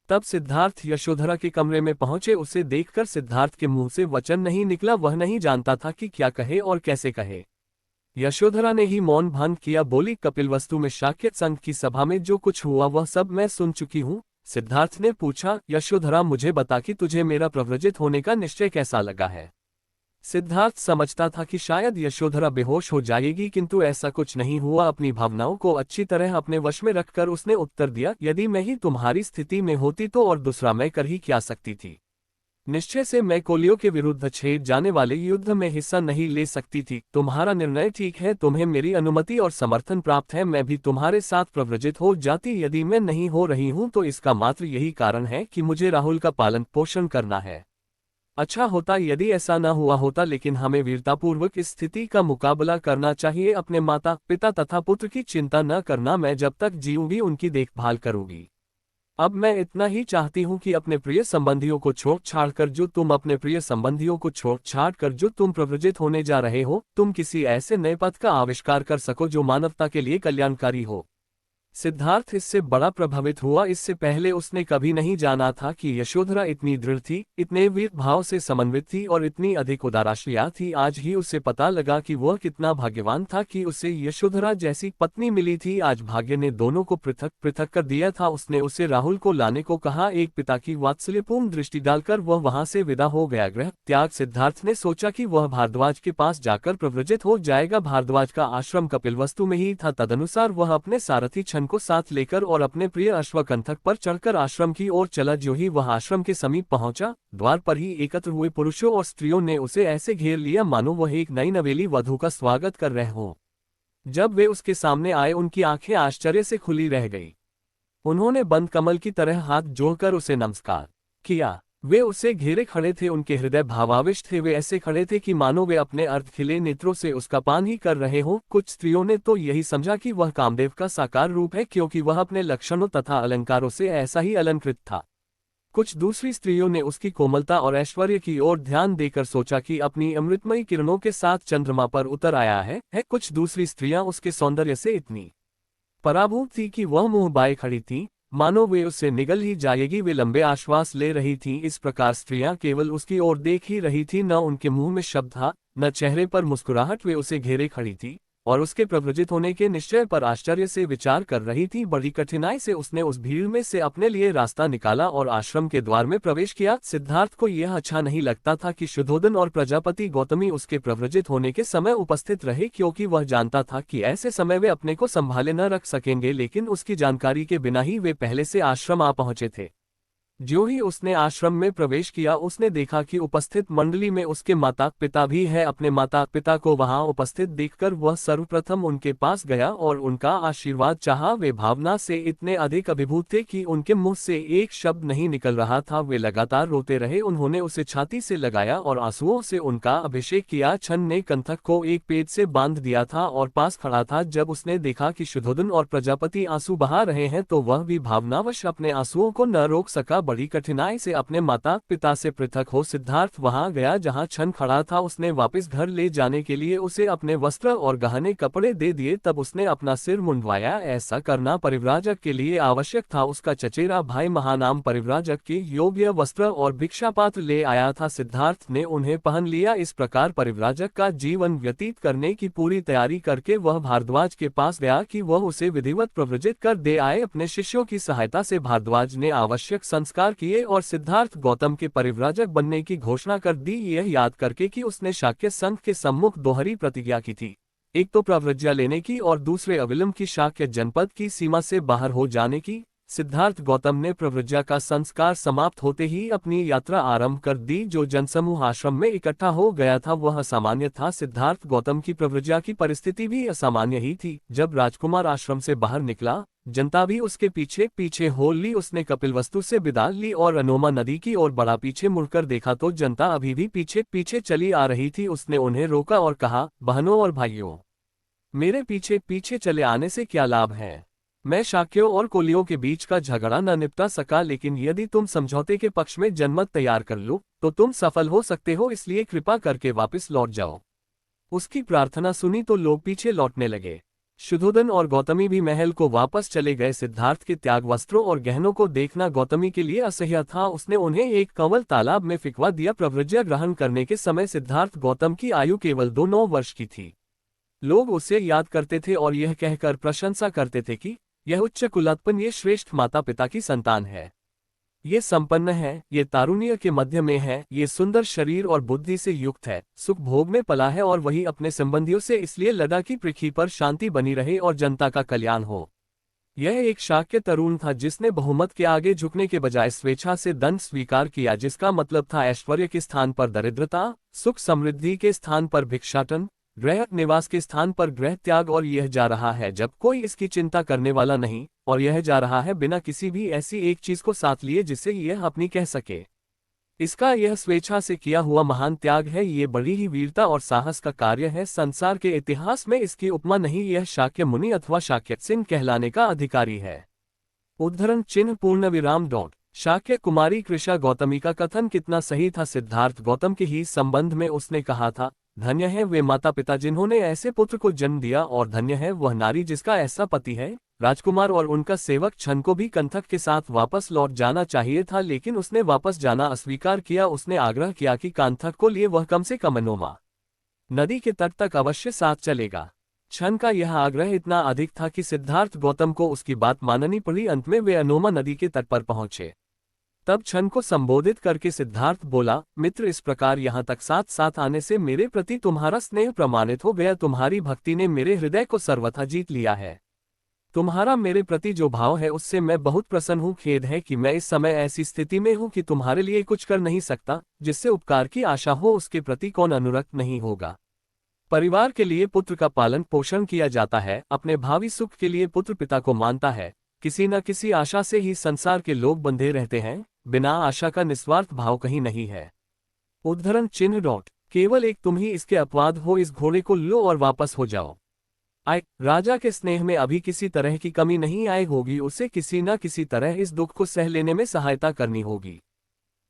तब सिद्धार्थ यशोधरा के कमरे में पहुंचे। उसे देखकर सिद्धार्थ के मुंह से वचन नहीं निकला। वह नहीं जानता था कि क्या कहे और कैसे कहे। यशोधरा ने ही मौन भंग किया। बोली, कपिलवस्तु में शाक्य संघ की सभा में जो कुछ हुआ वह सब मैं सुन चुकी हूँ। सिद्धार्थ ने पूछा, यशोधरा, मुझे बता कि तुझे मेरा प्रव्रजित होने का निश्चय कैसा लगा है? सिद्धार्थ समझता था कि शायद यशोधरा बेहोश हो जाएगी, किंतु ऐसा कुछ नहीं हुआ। अपनी भावनाओं को अच्छी तरह अपने वश में रखकर उसने उत्तर दिया, यदि मैं ही तुम्हारी स्थिति में होती तो और दूसरा मैं कर ही क्या सकती थी। निश्चय से मैं कोलियों के विरुद्ध छेड़ जाने वाले युद्ध में हिस्सा नहीं ले सकती थी। तुम्हारा निर्णय ठीक है, तुम्हें मेरी अनुमति और समर्थन प्राप्त है। मैं भी तुम्हारे साथ प्रव्रजित हो जाती। यदि मैं नहीं हो रही हूं तो इसका मात्र यही कारण है कि मुझे राहुल का पालन पोषण करना है। अच्छा होता यदि ऐसा न हुआ होता, लेकिन हमें वीरतापूर्वक इस स्थिति का मुकाबला करना चाहिए। अपने माता पिता तथा पुत्र की चिंता न करना, मैं जब तक जीऊंगी उनकी देखभाल करूंगी। अब मैं इतना ही चाहती हूं कि अपने प्रिय संबंधियों को छोड़ छाड़ कर जो तुम प्रव्रजित होने जा रहे हो, तुम किसी ऐसे नए पथ का आविष्कार कर सको जो मानवता के लिए कल्याणकारी हो। सिद्धार्थ इससे बड़ा प्रभावित हुआ। इससे पहले उसने कभी नहीं जाना था कि यशोधरा इतनी दृढ़ थी, इतने वीर भाव से समन्वित थी और इतनी अधिक उदाराश्रया थी। आज ही उसे पता लगा कि वह कितना भाग्यवान था कि उसे यशोधरा जैसी पत्नी मिली थी। आज भाग्य ने दोनों को पृथक पृथक कर दिया था। उसने उसे राहुल को लाने को कहा। एक पिता की वात्सल्यपूर्ण दृष्टि डालकर वह वहां से विदा हो गया। गृह त्याग सिद्धार्थ ने सोचा कि वह भारद्वाज के पास जाकर प्रव्रजित हो जाएगा। भारद्वाज का आश्रम कपिलवस्तु में ही था। तदनुसार वह अपने सारथी छन को साथ लेकर और अपने प्रिय अश्वकंथक पर चढ़कर आश्रम की ओर चला। जो ही वह आश्रम के समीप पहुंचा, द्वार पर ही एकत्र हुए पुरुषों और स्त्रियों ने उसे ऐसे घेर लिया मानो वह एक नई नवेली वधू का स्वागत कर रहे हों। जब वे उसके सामने आए, उनकी आंखें आश्चर्य से खुली रह गई। उन्होंने बंद कमल की तरह हाथ जोड़कर उसे नमस्कार किया। वे उसे घेरे खड़े थे, उनके हृदय भावाविष्ट थे। वे ऐसे खड़े थे कि मानो वे अपने अर्ध खिले नेत्रों से उसका पान ही कर रहे हों। कुछ स्त्रियों ने तो यही समझा कि वह कामदेव का साकार रूप है, क्योंकि वह अपने लक्षणों तथा अलंकारों से ऐसा ही अलंकृत था। कुछ दूसरी स्त्रियों ने उसकी कोमलता और ऐश्वर्य की ओर ध्यान देकर सोचा कि अपनी अमृतमयी किरणों के साथ चंद्रमा पर उतर आया है। कुछ दूसरी स्त्रियां उसके सौंदर्य से इतनी पराभूत थी कि वह मुंह बाए खड़ी थी, मानो वे उससे निगल ही जाएगी। वे लंबे आश्वास ले रही थीं। इस प्रकार स्त्रियां केवल उसकी ओर देख ही रही थी। न उनके मुंह में शब्द था, न चेहरे पर मुस्कुराहट। वे उसे घेरे खड़ी थी और उसके प्रव्रजित होने के निश्चय पर आश्चर्य से विचार कर रही थी। बड़ी कठिनाई से उसने उस भीड़ में से अपने लिए रास्ता निकाला और आश्रम के द्वार में प्रवेश किया। सिद्धार्थ को यह अच्छा नहीं लगता था कि शुद्धोदन और प्रजापति गौतमी उसके प्रव्रजित होने के समय उपस्थित रहे, क्योंकि वह जानता था कि ऐसे समय वे अपने को संभाले न रख सकेंगे। लेकिन उसकी जानकारी के बिना ही वे पहले से आश्रम आ पहुंचे थे। जो ही उसने आश्रम में प्रवेश किया, उसने देखा कि उपस्थित मंडली में उसके माता पिता भी है। अपने माता पिता को वहां उपस्थित देखकर वह सर्वप्रथम उनके पास गया और उनका आशीर्वाद चाहा। वे भावना से इतने अधिक अभिभूत थे कि उनके मुंह से एक शब्द नहीं निकल रहा था। वे लगातार रोते रहे। उन्होंने उसे छाती से लगाया और आंसुओं से उनका अभिषेक किया। छन ने कंथक को एक पेड़ से बांध दिया था और पास खड़ा था। जब उसने देखा कि शुद्धोदन और प्रजापति आंसू बहा रहे हैं तो वह भी भावनावश अपने आंसुओं को न रोक सका। बड़ी कठिनाई से अपने माता पिता से पृथक हो सिद्धार्थ वहां गया जहां छन खड़ा था। उसने वापस घर ले जाने के लिए उसे अपने वस्त्र और गहने कपड़े दे दिए। तब उसने अपना सिर मुंडवाया। ऐसा करना परिव्राजक के लिए आवश्यक था। उसका चचेरा भाई महानाम परिव्राजक के योग्य वस्त्र और भिक्षा पात्र ले आया था। सिद्धार्थ ने उन्हें पहन लिया। इस प्रकार परिव्राजक का जीवन व्यतीत करने की पूरी तैयारी करके वह भारद्वाज के पास गया कि वह उसे विधिवत प्रव्रजित कर दे आए। अपने शिष्यों की सहायता से भारद्वाज ने आवश्यक संस्कार किए और सिद्धार्थ गौतम के परिव्राजक बनने की घोषणा कर दी, यह याद करके कि उसने शाक्य संघ के सम्मुख दोहरी प्रतिज्ञा की थी, एक तो प्रव्रज्या लेने की और दूसरे अविलंब की शाक्य जनपद की सीमा से बाहर हो जाने की। सिद्धार्थ गौतम ने प्रव्रज्या का संस्कार समाप्त होते ही अपनी यात्रा आरंभ कर दी। जो जनसमूह आश्रम में इकट्ठा हो गया था वह असामान्य था। सिद्धार्थ गौतम की प्रव्रज्या की परिस्थिति भी असामान्य ही थी। जब राजकुमार आश्रम से बाहर निकला, जनता भी उसके पीछे पीछे हो ली। उसने कपिलवस्तु से विदा ली और अनोमा नदी की ओर बड़ा। पीछे मुड़कर देखा तो जनता अभी भी पीछे पीछे चली आ रही थी। उसने उन्हें रोका और कहा, बहनों और भाइयों, मेरे पीछे पीछे चले आने से क्या लाभ है? मैं शाक्यों और कोलियों के बीच का झगड़ा न निपटा सका, लेकिन यदि तुम समझौते के पक्ष में जनमत तैयार कर लो तो तुम सफल हो सकते हो। इसलिए कृपा करके वापस लौट जाओ। उसकी प्रार्थना सुनी तो लोग पीछे लौटने लगे। शुद्धोदन और गौतमी भी महल को वापस चले गए। सिद्धार्थ के त्याग वस्त्रों और गहनों को देखना गौतमी के लिए असह्य था। उसने उन्हें एक कंवल तालाब में फिकवा दिया। प्रव्रज्या ग्रहण करने के समय सिद्धार्थ गौतम की आयु केवल 2-9 वर्ष की थी। लोग उसे याद करते थे और यह कहकर प्रशंसा करते थे कि यह उच्च कुलोत्पन्न, ये श्रेष्ठ माता पिता की संतान है। ये संपन्न है, ये तारुण्य के मध्य में है, ये सुंदर शरीर और बुद्धि से युक्त है, सुख भोग में पला है और वही अपने संबंधियों से इसलिए लड़ा कि पृथ्वी पर शांति बनी रहे और जनता का कल्याण हो। यह एक शाक्य तरुण था जिसने बहुमत के आगे झुकने के बजाय स्वेच्छा से दंड स्वीकार किया, जिसका मतलब था ऐश्वर्य के स्थान पर दरिद्रता, सुख समृद्धि के स्थान पर भिक्षाटन, गृह निवास के स्थान पर गृह त्याग। और यह जा रहा है जब कोई इसकी चिंता करने वाला नहीं, और यह जा रहा है बिना किसी भी ऐसी एक चीज को साथ लिए जिसे यह अपनी कह सके। इसका यह स्वेच्छा से किया हुआ महान त्याग है, ये बड़ी ही वीरता और साहस का कार्य है। संसार के इतिहास में इसकी उपमा नहीं, यह शाक्य मुनि अथवा शाक्य सिंह कहलाने का अधिकारी है। उद्धरण चिन्ह पूर्ण विराम डॉट। शाक्य कुमारी कृषा गौतमी का कथन कितना सही था। सिद्धार्थ गौतम के ही संबंध में उसने कहा था, धन्य है वे माता पिता जिन्होंने ऐसे पुत्र को जन्म दिया, और धन्य है वह नारी जिसका ऐसा पति है। राजकुमार और उनका सेवक छन को भी कंथक के साथ वापस लौट जाना चाहिए था, लेकिन उसने वापस जाना अस्वीकार किया। उसने आग्रह किया कि कांथक को लिए वह कम से कम अनोमा नदी के तट तक अवश्य साथ चलेगा। छन का यह आग्रह इतना अधिक था कि सिद्धार्थ गौतम को उसकी बात माननी पड़ी। अंत में वे अनोमा नदी के तट पर पहुंचे। तब छन को संबोधित करके सिद्धार्थ बोला, मित्र, इस प्रकार यहाँ तक साथ साथ आने से मेरे प्रति तुम्हारा स्नेह प्रमाणित हो गया। तुम्हारी भक्ति ने मेरे हृदय को सर्वथा जीत लिया है। तुम्हारा मेरे प्रति जो भाव है उससे मैं बहुत प्रसन्न हूँ। खेद है कि मैं इस समय ऐसी स्थिति में हूँ कि तुम्हारे लिए कुछ कर नहीं सकता। जिससे उपकार की आशा हो उसके प्रति कौन अनुरक्त नहीं होगा। परिवार के लिए पुत्र का पालन पोषण किया जाता है, अपने भावी सुख के लिए पुत्र पिता को मानता है। किसी न किसी आशा से ही संसार के लोग बंधे रहते हैं, बिना आशा का निस्वार्थ भाव कहीं नहीं है। उद्धरण चिन्ह डॉट। केवल एक तुम ही इसके अपवाद हो, इस घोड़े को लो और वापस हो जाओ। राजा के स्नेह में अभी किसी तरह की कमी नहीं आई होगी। उसे किसी न किसी तरह इस दुख को सह लेने में सहायता करनी होगी।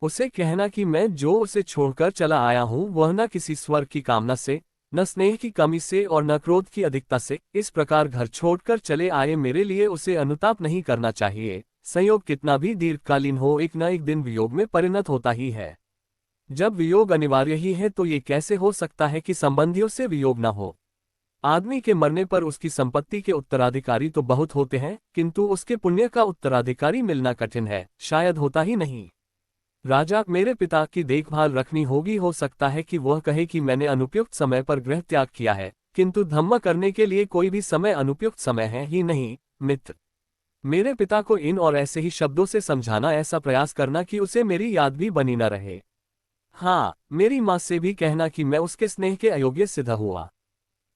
उसे कहना कि मैं जो उसे छोड़कर चला आया हूं वह न किसी स्वर्ग की कामना से, न स्नेह की कमी से और न क्रोध की अधिकता से इस प्रकार घर छोड़कर चले आए। मेरे लिए उसे अनुताप नहीं करना चाहिए। संयोग कितना भी दीर्घकालीन हो, एक न एक दिन वियोग में परिणत होता ही है। जब वियोग अनिवार्य ही है तो ये कैसे हो सकता है कि संबंधियों से वियोग न हो। आदमी के मरने पर उसकी संपत्ति के उत्तराधिकारी तो बहुत होते हैं, किंतु उसके पुण्य का उत्तराधिकारी मिलना कठिन है, शायद होता ही नहीं। राजा, मेरे पिता की देखभाल रखनी होगी। हो सकता है कि वह कहे कि मैंने अनुपयुक्त समय पर गृह त्याग किया है, किंतु धम्म करने के लिए कोई भी समय अनुपयुक्त समय है ही नहीं। मित्र, मेरे पिता को इन और ऐसे ही शब्दों से समझाना, ऐसा प्रयास करना कि उसे मेरी याद भी बनी न रहे। हाँ, मेरी माँ से भी कहना कि मैं उसके स्नेह के अयोग्य सिद्ध हुआ।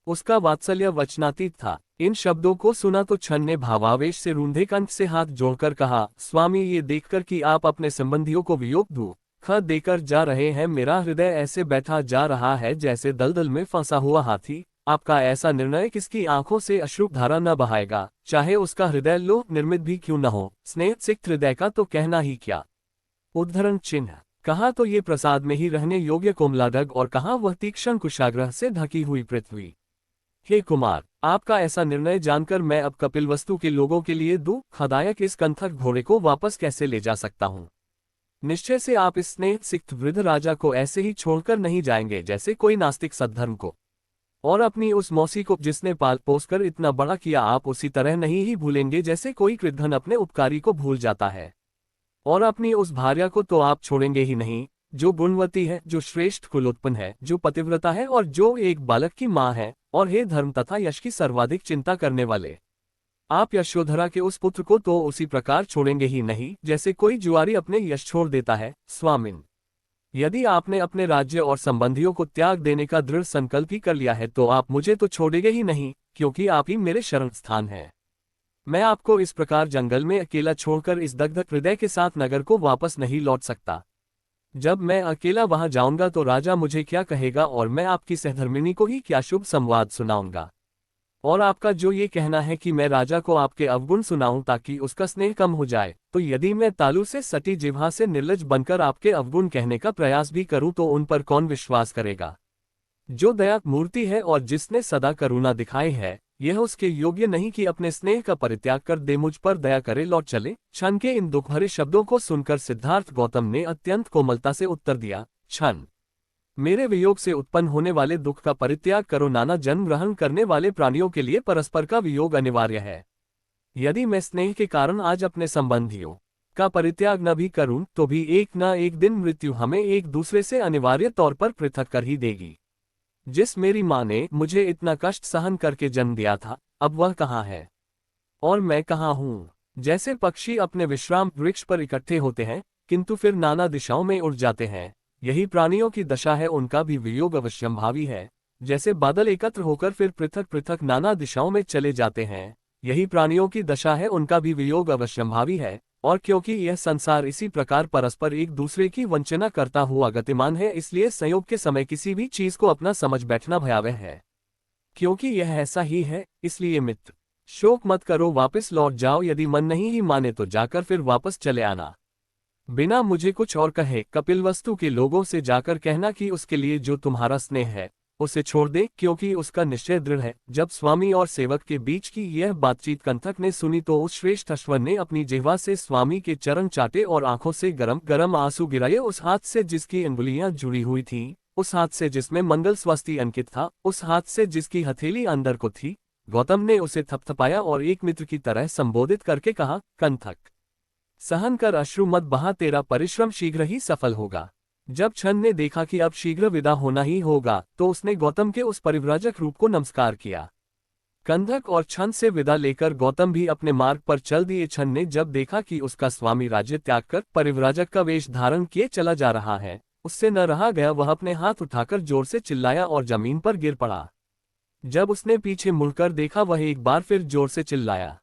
उसका वात्सल्य वचनातीत था। इन शब्दों को सुना तो छन ने भावावेश से रूंधे कंठ से हाथ जोड़कर कहा, स्वामी, ये देखकर कि आप अपने संबंधियों को वियोग दुख देकर जा रहे हैं, मेरा हृदय ऐसे बैठा जा रहा है जैसे दलदल में फंसा हुआ हाथी। आपका ऐसा निर्णय किसकी आंखों से अश्रुधारा न बहाएगा, चाहे उसका हृदय लोह निर्मित भी क्यों न हो। स्नेह सिक्त हृदय का तो कहना ही क्या। उद्धरण चिन्ह। कहा तो ये प्रसाद में ही रहने योग्य कोमलाडग, और कहा वह तीक्ष्ण कुशाग्रह से ढकी हुई पृथ्वी। हे कुमार, आपका ऐसा निर्णय जानकर मैं अब कपिलवस्तु के लोगों के लिए दुखदायक इस कंथक घोड़े को वापस कैसे ले जा सकता हूँ। निश्चय से आप इस स्नेह सिक्त वृद्ध राजा को ऐसे ही छोड़कर नहीं जाएंगे जैसे कोई नास्तिक सद्धर्म को। और अपनी उस मौसी को जिसने पाल पोस कर इतना बड़ा किया, आप उसी तरह नहीं ही भूलेंगे जैसे कोई कृतघ्न अपने उपकारी को भूल जाता है। और अपनी उस भार्या को तो आप छोड़ेंगे ही नहीं, जो गुणवती है, जो श्रेष्ठ कुलोत्पन्न है, जो पतिव्रता है और जो एक बालक की माँ है, और हे धर्म तथा यश की सर्वाधिक चिंता करने वाले, आप यशोधरा के उस पुत्र को तो उसी प्रकार छोड़ेंगे ही नहीं जैसे कोई जुआरी अपने यश छोड़ देता है। स्वामिन, यदि आपने अपने राज्य और संबंधियों को त्याग देने का दृढ़ संकल्प ही कर लिया है तो आप मुझे तो छोड़ेंगे ही नहीं, क्योंकि आप ही मेरे शरण स्थान हैं। मैं आपको इस प्रकार जंगल में अकेला छोड़कर इस दग्ध हृदय के साथ नगर को वापस नहीं लौट सकता। जब मैं अकेला वहां जाऊंगा तो राजा मुझे क्या कहेगा, और मैं आपकी सहधर्मिणी को ही क्या शुभ संवाद सुनाऊंगा। और आपका जो ये कहना है कि मैं राजा को आपके अवगुण सुनाऊं ताकि उसका स्नेह कम हो जाए, तो यदि मैं तालू से सटी जिह्वा से निर्लज बनकर आपके अवगुण कहने का प्रयास भी करूं तो उन पर कौन विश्वास करेगा। जो दया मूर्ति है और जिसने सदा करुणा दिखाई है, यह उसके योग्य नहीं कि अपने स्नेह का परित्याग कर दे मुझ पर दया करे लौट चले। छन के इन दुख भरे शब्दों को सुनकर सिद्धार्थ गौतम ने अत्यंत कोमलता से उत्तर दिया, छन, मेरे वियोग से उत्पन्न होने वाले दुख का परित्याग करो। नाना जन्म ग्रहण करने वाले प्राणियों के लिए परस्पर का वियोग अनिवार्य है। यदि मैं स्नेह के कारण आज अपने संबंधियों का परित्याग न भी करूं तो भी एक न एक दिन मृत्यु हमें एक दूसरे से अनिवार्य तौर पर पृथक कर ही देगी। जिस मेरी माँ ने मुझे इतना कष्ट सहन करके जन्म दिया था, अब वह कहाँ है और मैं कहाँ हूँ। जैसे पक्षी अपने विश्राम वृक्ष पर इकट्ठे होते हैं किंतु फिर नाना दिशाओं में उड़ जाते हैं, यही प्राणियों की दशा है, उनका भी वियोग अवश्यंभावी है। जैसे बादल एकत्र होकर फिर पृथक पृथक नाना दिशाओं में चले जाते हैं, यही प्राणियों की दशा है, उनका भी वियोग अवश्यंभावी है। और क्योंकि यह संसार इसी प्रकार परस्पर एक दूसरे की वंचना करता हुआ गतिमान है, इसलिए संयोग के समय किसी भी चीज को अपना समझ बैठना भयावह है। क्योंकि यह ऐसा ही है, इसलिए मित्र शोक मत करो, वापस लौट जाओ, यदि मन नहीं ही माने तो जाकर फिर वापस चले आना। बिना मुझे कुछ और कहे कपिलवस्तु के लोगों से जाकर कहना कि उसके लिए जो तुम्हारा स्नेह है उसे छोड़ दे, क्योंकि उसका निश्चय दृढ़ है। जब स्वामी और सेवक के बीच की यह बातचीत कंथक ने सुनी तो उस श्रेष्ठ अश्वर ने अपनी जिह्वा से स्वामी के चरण चाटे और आंखों से गरम गरम आंसू गिराए। उस हाथ से जिसकी अंगुलियां जुड़ी हुई थीं, उस हाथ से जिसमें मंगल स्वस्ति अंकित था, उस हाथ से जिसकी हथेली अंदर को थी, गौतम ने उसे थपथपाया और एक मित्र की तरह संबोधित करके कहा, कंथक सहन कर अश्रु मत बहा, तेरा परिश्रम शीघ्र ही सफल होगा। जब छन ने देखा कि अब शीघ्र विदा होना ही होगा तो उसने गौतम के उस परिव्राजक रूप को नमस्कार किया। कंधक और छन से विदा लेकर गौतम भी अपने मार्ग पर चल दिए। छन ने जब देखा कि उसका स्वामी राज्य त्याग कर परिव्राजक का वेश धारण किए चला जा रहा है, उससे न रहा गया, वह अपने हाथ उठाकर जोर से चिल्लाया और जमीन पर गिर पड़ा। जब उसने पीछे मुड़कर देखा, वह एक बार फिर जोर से चिल्लाया।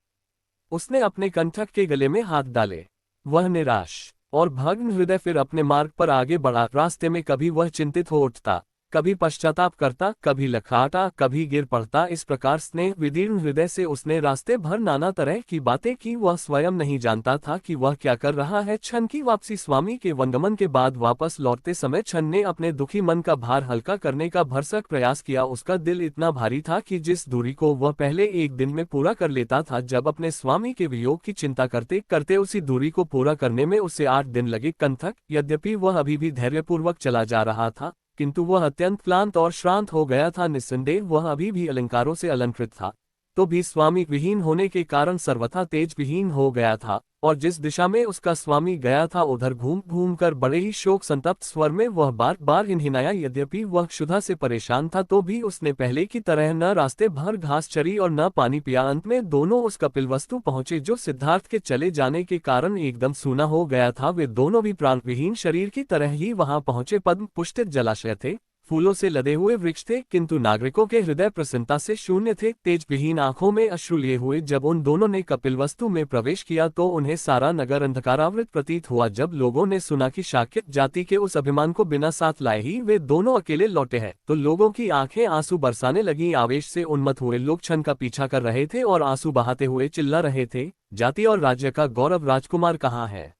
उसने अपने कंठक के गले में हाथ डाले। वह निराश और भग्न हृदय फिर अपने मार्ग पर आगे बढ़ा। रास्ते में कभी वह चिंतित हो उठता, कभी पश्चाताप करता, कभी लखाटा, कभी गिर पड़ता। इस प्रकार स्नेह विदीर्ण हृदय से उसने रास्ते भर नाना तरह की बातें की। वह स्वयं नहीं जानता था कि वह क्या कर रहा है। छन की वापसी। स्वामी के वंगमन के बाद वापस लौटते समय छन ने अपने दुखी मन का भार हल्का करने का भरसक प्रयास किया। उसका दिल इतना भारी था कि जिस दूरी को वह पहले एक दिन में पूरा कर लेता था, जब अपने स्वामी के वियोग की चिंता करते करते उसी दूरी को पूरा करने में उसे 8 दिन लगे। कंथक यद्यपि वह अभी भी धैर्यपूर्वक चला जा रहा था, किंतु वह अत्यंत क्लांत और श्रांत हो गया था। निस्संदेह वह अभी भी अलंकारों से अलंकृत था, तो भी स्वामी विहीन होने के कारण सर्वथा तेज विहीन हो गया था, और जिस दिशा में उसका स्वामी गया था उधर घूम घूम कर बड़े ही शोक संतप्त स्वर में वह बार बार हिनहिनाया। यद्यपि वह क्षुधा से परेशान था तो भी उसने पहले की तरह न रास्ते भर घास चरी और न पानी पिया। अंत में दोनों उस कपिलवस्तु पहुंचे जो सिद्धार्थ के चले जाने के कारण एकदम सूना हो गया था। वे दोनों भी प्राण विहीन शरीर की तरह ही वहां पहुंचे। पद्म पुष्पित जलाशय थे, फूलों से लदे हुए वृक्ष थे, किंतु नागरिकों के हृदय प्रसन्नता से शून्य थे। तेज विहीन आंखों में अश्रु लिए हुए जब उन दोनों ने कपिलवस्तु में प्रवेश किया तो उन्हें सारा नगर अंधकारावृत प्रतीत हुआ। जब लोगों ने सुना कि शाक्य जाति के उस अभिमान को बिना साथ लाए ही वे दोनों अकेले लौटे हैं, तो लोगों की आंखें आंसू बरसाने लगी। आवेश से उन्मत्त हुए लोग छन का पीछा कर रहे थे और आंसू बहाते हुए चिल्ला रहे थे, जाति और राज्य का गौरव राजकुमार कहाँ है?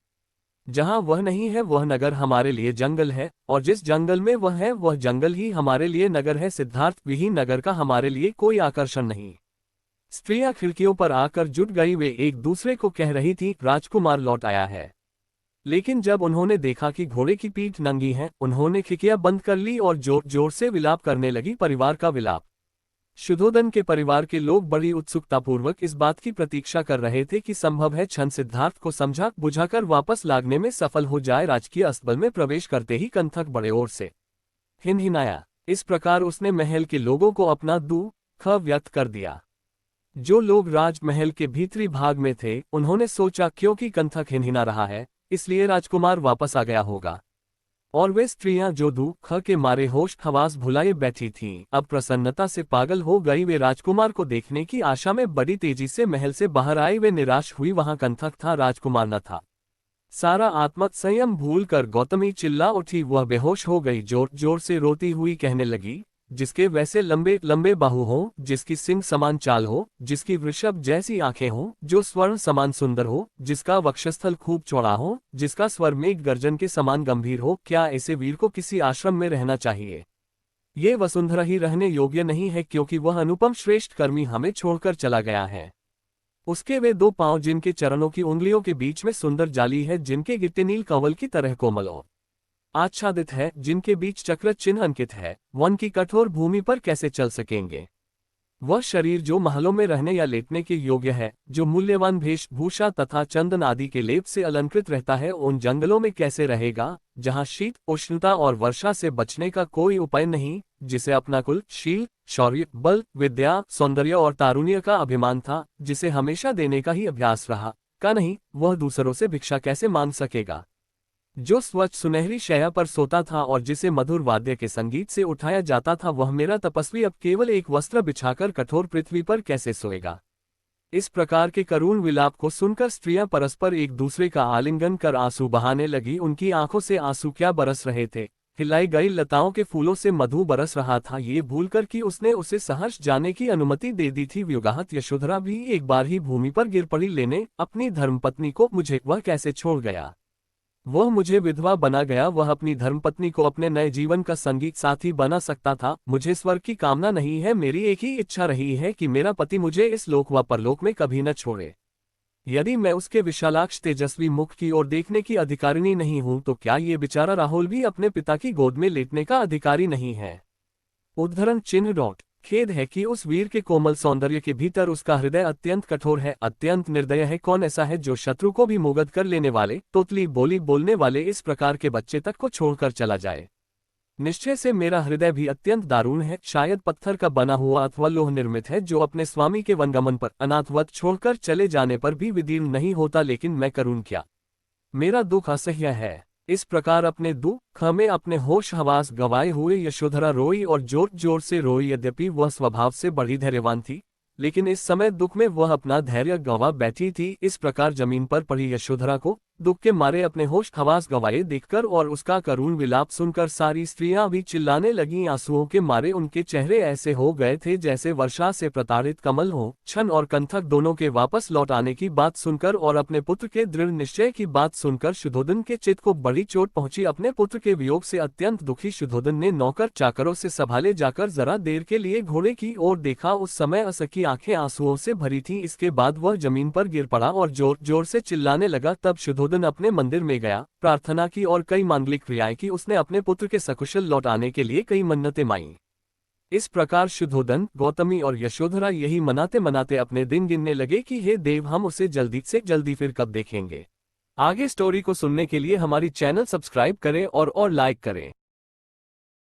जहां वह नहीं है वह नगर हमारे लिए जंगल है, और जिस जंगल में वह है वह जंगल ही हमारे लिए नगर है। सिद्धार्थ विहीन नगर का हमारे लिए कोई आकर्षण नहीं। स्त्रियां खिड़कियों पर आकर जुट गई। वे एक दूसरे को कह रही थी, राजकुमार लौट आया है। लेकिन जब उन्होंने देखा कि घोड़े की पीठ नंगी है, उन्होंने खिड़कियां बंद कर ली और जोर जोर से विलाप करने लगी, परिवार का विलाप। शुद्धोधन के परिवार के लोग बड़ी उत्सुकतापूर्वक इस बात की प्रतीक्षा कर रहे थे कि संभव है छन सिद्धार्थ को समझा बुझाकर वापस लागने में सफल हो जाए। राजकीय अस्तबल में प्रवेश करते ही कंथक बड़े ओर से हिनहिनाया। इस प्रकार उसने महल के लोगों को अपना दुख व्यक्त कर दिया। जो लोग राजमहल के भीतरी भाग में थे उन्होंने सोचा क्योंकि कंथक हिनहिना रहा है इसलिए राजकुमार वापस आ गया होगा, और वे स्त्रियां जो दुख के मारे होश हवास भुलाए बैठी थीं, अब प्रसन्नता से पागल हो गई। वे राजकुमार को देखने की आशा में बड़ी तेजी से महल से बाहर आई। वे निराश हुई, वहां कंथक था, राजकुमार न था। सारा आत्मसंयम भूल कर गौतमी चिल्ला उठी। वह बेहोश हो गई, जोर जोर से रोती हुई कहने लगी, जिसके वैसे लंबे लंबे बाहु हो, जिसकी सिंह समान चाल हो, जिसकी वृषभ जैसी आंखें हो, जो स्वर्ण समान सुंदर हो, जिसका वक्षस्थल खूब चौड़ा हो, जिसका स्वर मेघ गर्जन के समान गंभीर हो, क्या ऐसे वीर को किसी आश्रम में रहना चाहिए? ये वसुंधरा ही रहने योग्य नहीं है, क्योंकि वह अनुपम श्रेष्ठ कर्मी हमें छोड़कर चला गया है। उसके वे 2 पांव, जिनके चरणों की उंगलियों के बीच में सुंदर जाली है, जिनके गिट्टे नील कंवल की तरह कोमल हो आच्छादित है, जिनके बीच चक्र चिन्ह अंकित है, वन की कठोर भूमि पर कैसे चल सकेंगे? वह शरीर जो महलों में रहने या लेटने के योग्य है, जो मूल्यवान वेशभूषा तथा चंदन आदि के लेप से अलंकृत रहता है, उन जंगलों में कैसे रहेगा, जहाँ शीत, उष्णता और वर्षा से बचने का कोई उपाय नहीं, जिसे अपना कुल, शील, शौर्य, बल, विद्या, सौंदर्य और तारुण्य का अभिमान था, जिसे हमेशा देने का ही अभ्यास रहा का नहीं, वह दूसरों से भिक्षा कैसे मांग सकेगा। जो स्वच्छ सुनहरी शैया पर सोता था और जिसे मधुर वाद्य के संगीत से उठाया जाता था, वह मेरा तपस्वी अब केवल एक वस्त्र बिछाकर कठोर पृथ्वी पर कैसे सोएगा। इस प्रकार के करुण विलाप को सुनकर स्त्रियां परस्पर एक दूसरे का आलिंगन कर आंसू बहाने लगी। उनकी आंखों से आंसू क्या बरस रहे थे, हिलाई गई लताओं के फूलों से मधु बरस रहा था, ये भूलकर कि उसने उसे सहर्ष जाने की अनुमति दे दी थी। व्युगाहत यशोधरा भी एक बार ही भूमि पर गिर पड़ी लेने अपनी धर्मपत्नी को। मुझे वह कैसे छोड़ गया, वह मुझे विधवा बना गया। वह अपनी धर्मपत्नी को अपने नए जीवन का संगीत साथी बना सकता था। मुझे स्वर्ग की कामना नहीं है, मेरी एक ही इच्छा रही है कि मेरा पति मुझे इस लोक व परलोक में कभी न छोड़े। यदि मैं उसके विशालाक्ष तेजस्वी मुख की ओर देखने की अधिकारिणी नहीं हूं, तो क्या ये बेचारा राहुल भी अपने पिता की गोद में लेटने का अधिकारी नहीं है। उद्धरण चिन्ह खेद है कि उस वीर के कोमल सौंदर्य के भीतर उसका हृदय अत्यंत कठोर है, अत्यंत निर्दय है। कौन ऐसा है जो शत्रु को भी मुगध कर लेने वाले, तोतली बोली बोलने वाले इस प्रकार के बच्चे तक को छोड़कर चला जाए। निश्चय से मेरा हृदय भी अत्यंत दारुण है, शायद पत्थर का बना हुआ अथवा लोह निर्मित है, जो अपने स्वामी के वनगमन पर अनाथवत छोड़कर चले जाने पर भी विदीर्ण नहीं होता। लेकिन मैं करूं क्या, मेरा दुख असह्य है। इस प्रकार अपने दुख में अपने होश हवास गंवाए हुए यशोधरा रोई और जोर जोर से रोई। यद्यपि वह स्वभाव से बड़ी धैर्यवान थी, लेकिन इस समय दुख में वह अपना धैर्य गंवा बैठी थी। इस प्रकार जमीन पर पड़ी यशोधरा को दुख के मारे अपने होश हवास गंवाए देखकर और उसका करुण विलाप सुनकर सारी स्त्रियां भी चिल्लाने लगीं। आंसुओं के मारे उनके चेहरे ऐसे हो गए थे जैसे वर्षा से प्रताड़ित कमल हो। छन और कंथक दोनों के वापस लौट आने की बात सुनकर और अपने पुत्र के दृढ़ निश्चय की बात सुनकर शुद्धोधन के चित्त को बड़ी चोट पहुंची। अपने पुत्र के वियोग से अत्यंत दुखी शुद्धोधन ने नौकर चाकरों से संभाले जाकर जरा देर के लिए घोड़े की ओर देखा। उस समय असकी आंखें आंसुओं से भरी थीं। इसके बाद वह जमीन पर गिर पड़ा और जोर जोर से चिल्लाने लगा। तब शुद्धोधन अपने मंदिर में गया, प्रार्थना की और कई मांगलिक क्रियाएं की। उसने अपने पुत्र के सकुशल लौट आने के लिए कई मन्नतें मांगी। इस प्रकार शुद्धोधन, गौतमी और यशोधरा यही मनाते मनाते अपने दिन गिनने लगे कि हे देव, हम उसे जल्दी से जल्दी फिर कब देखेंगे। आगे स्टोरी को सुनने के लिए हमारी चैनल सब्सक्राइब करें और लाइक करें।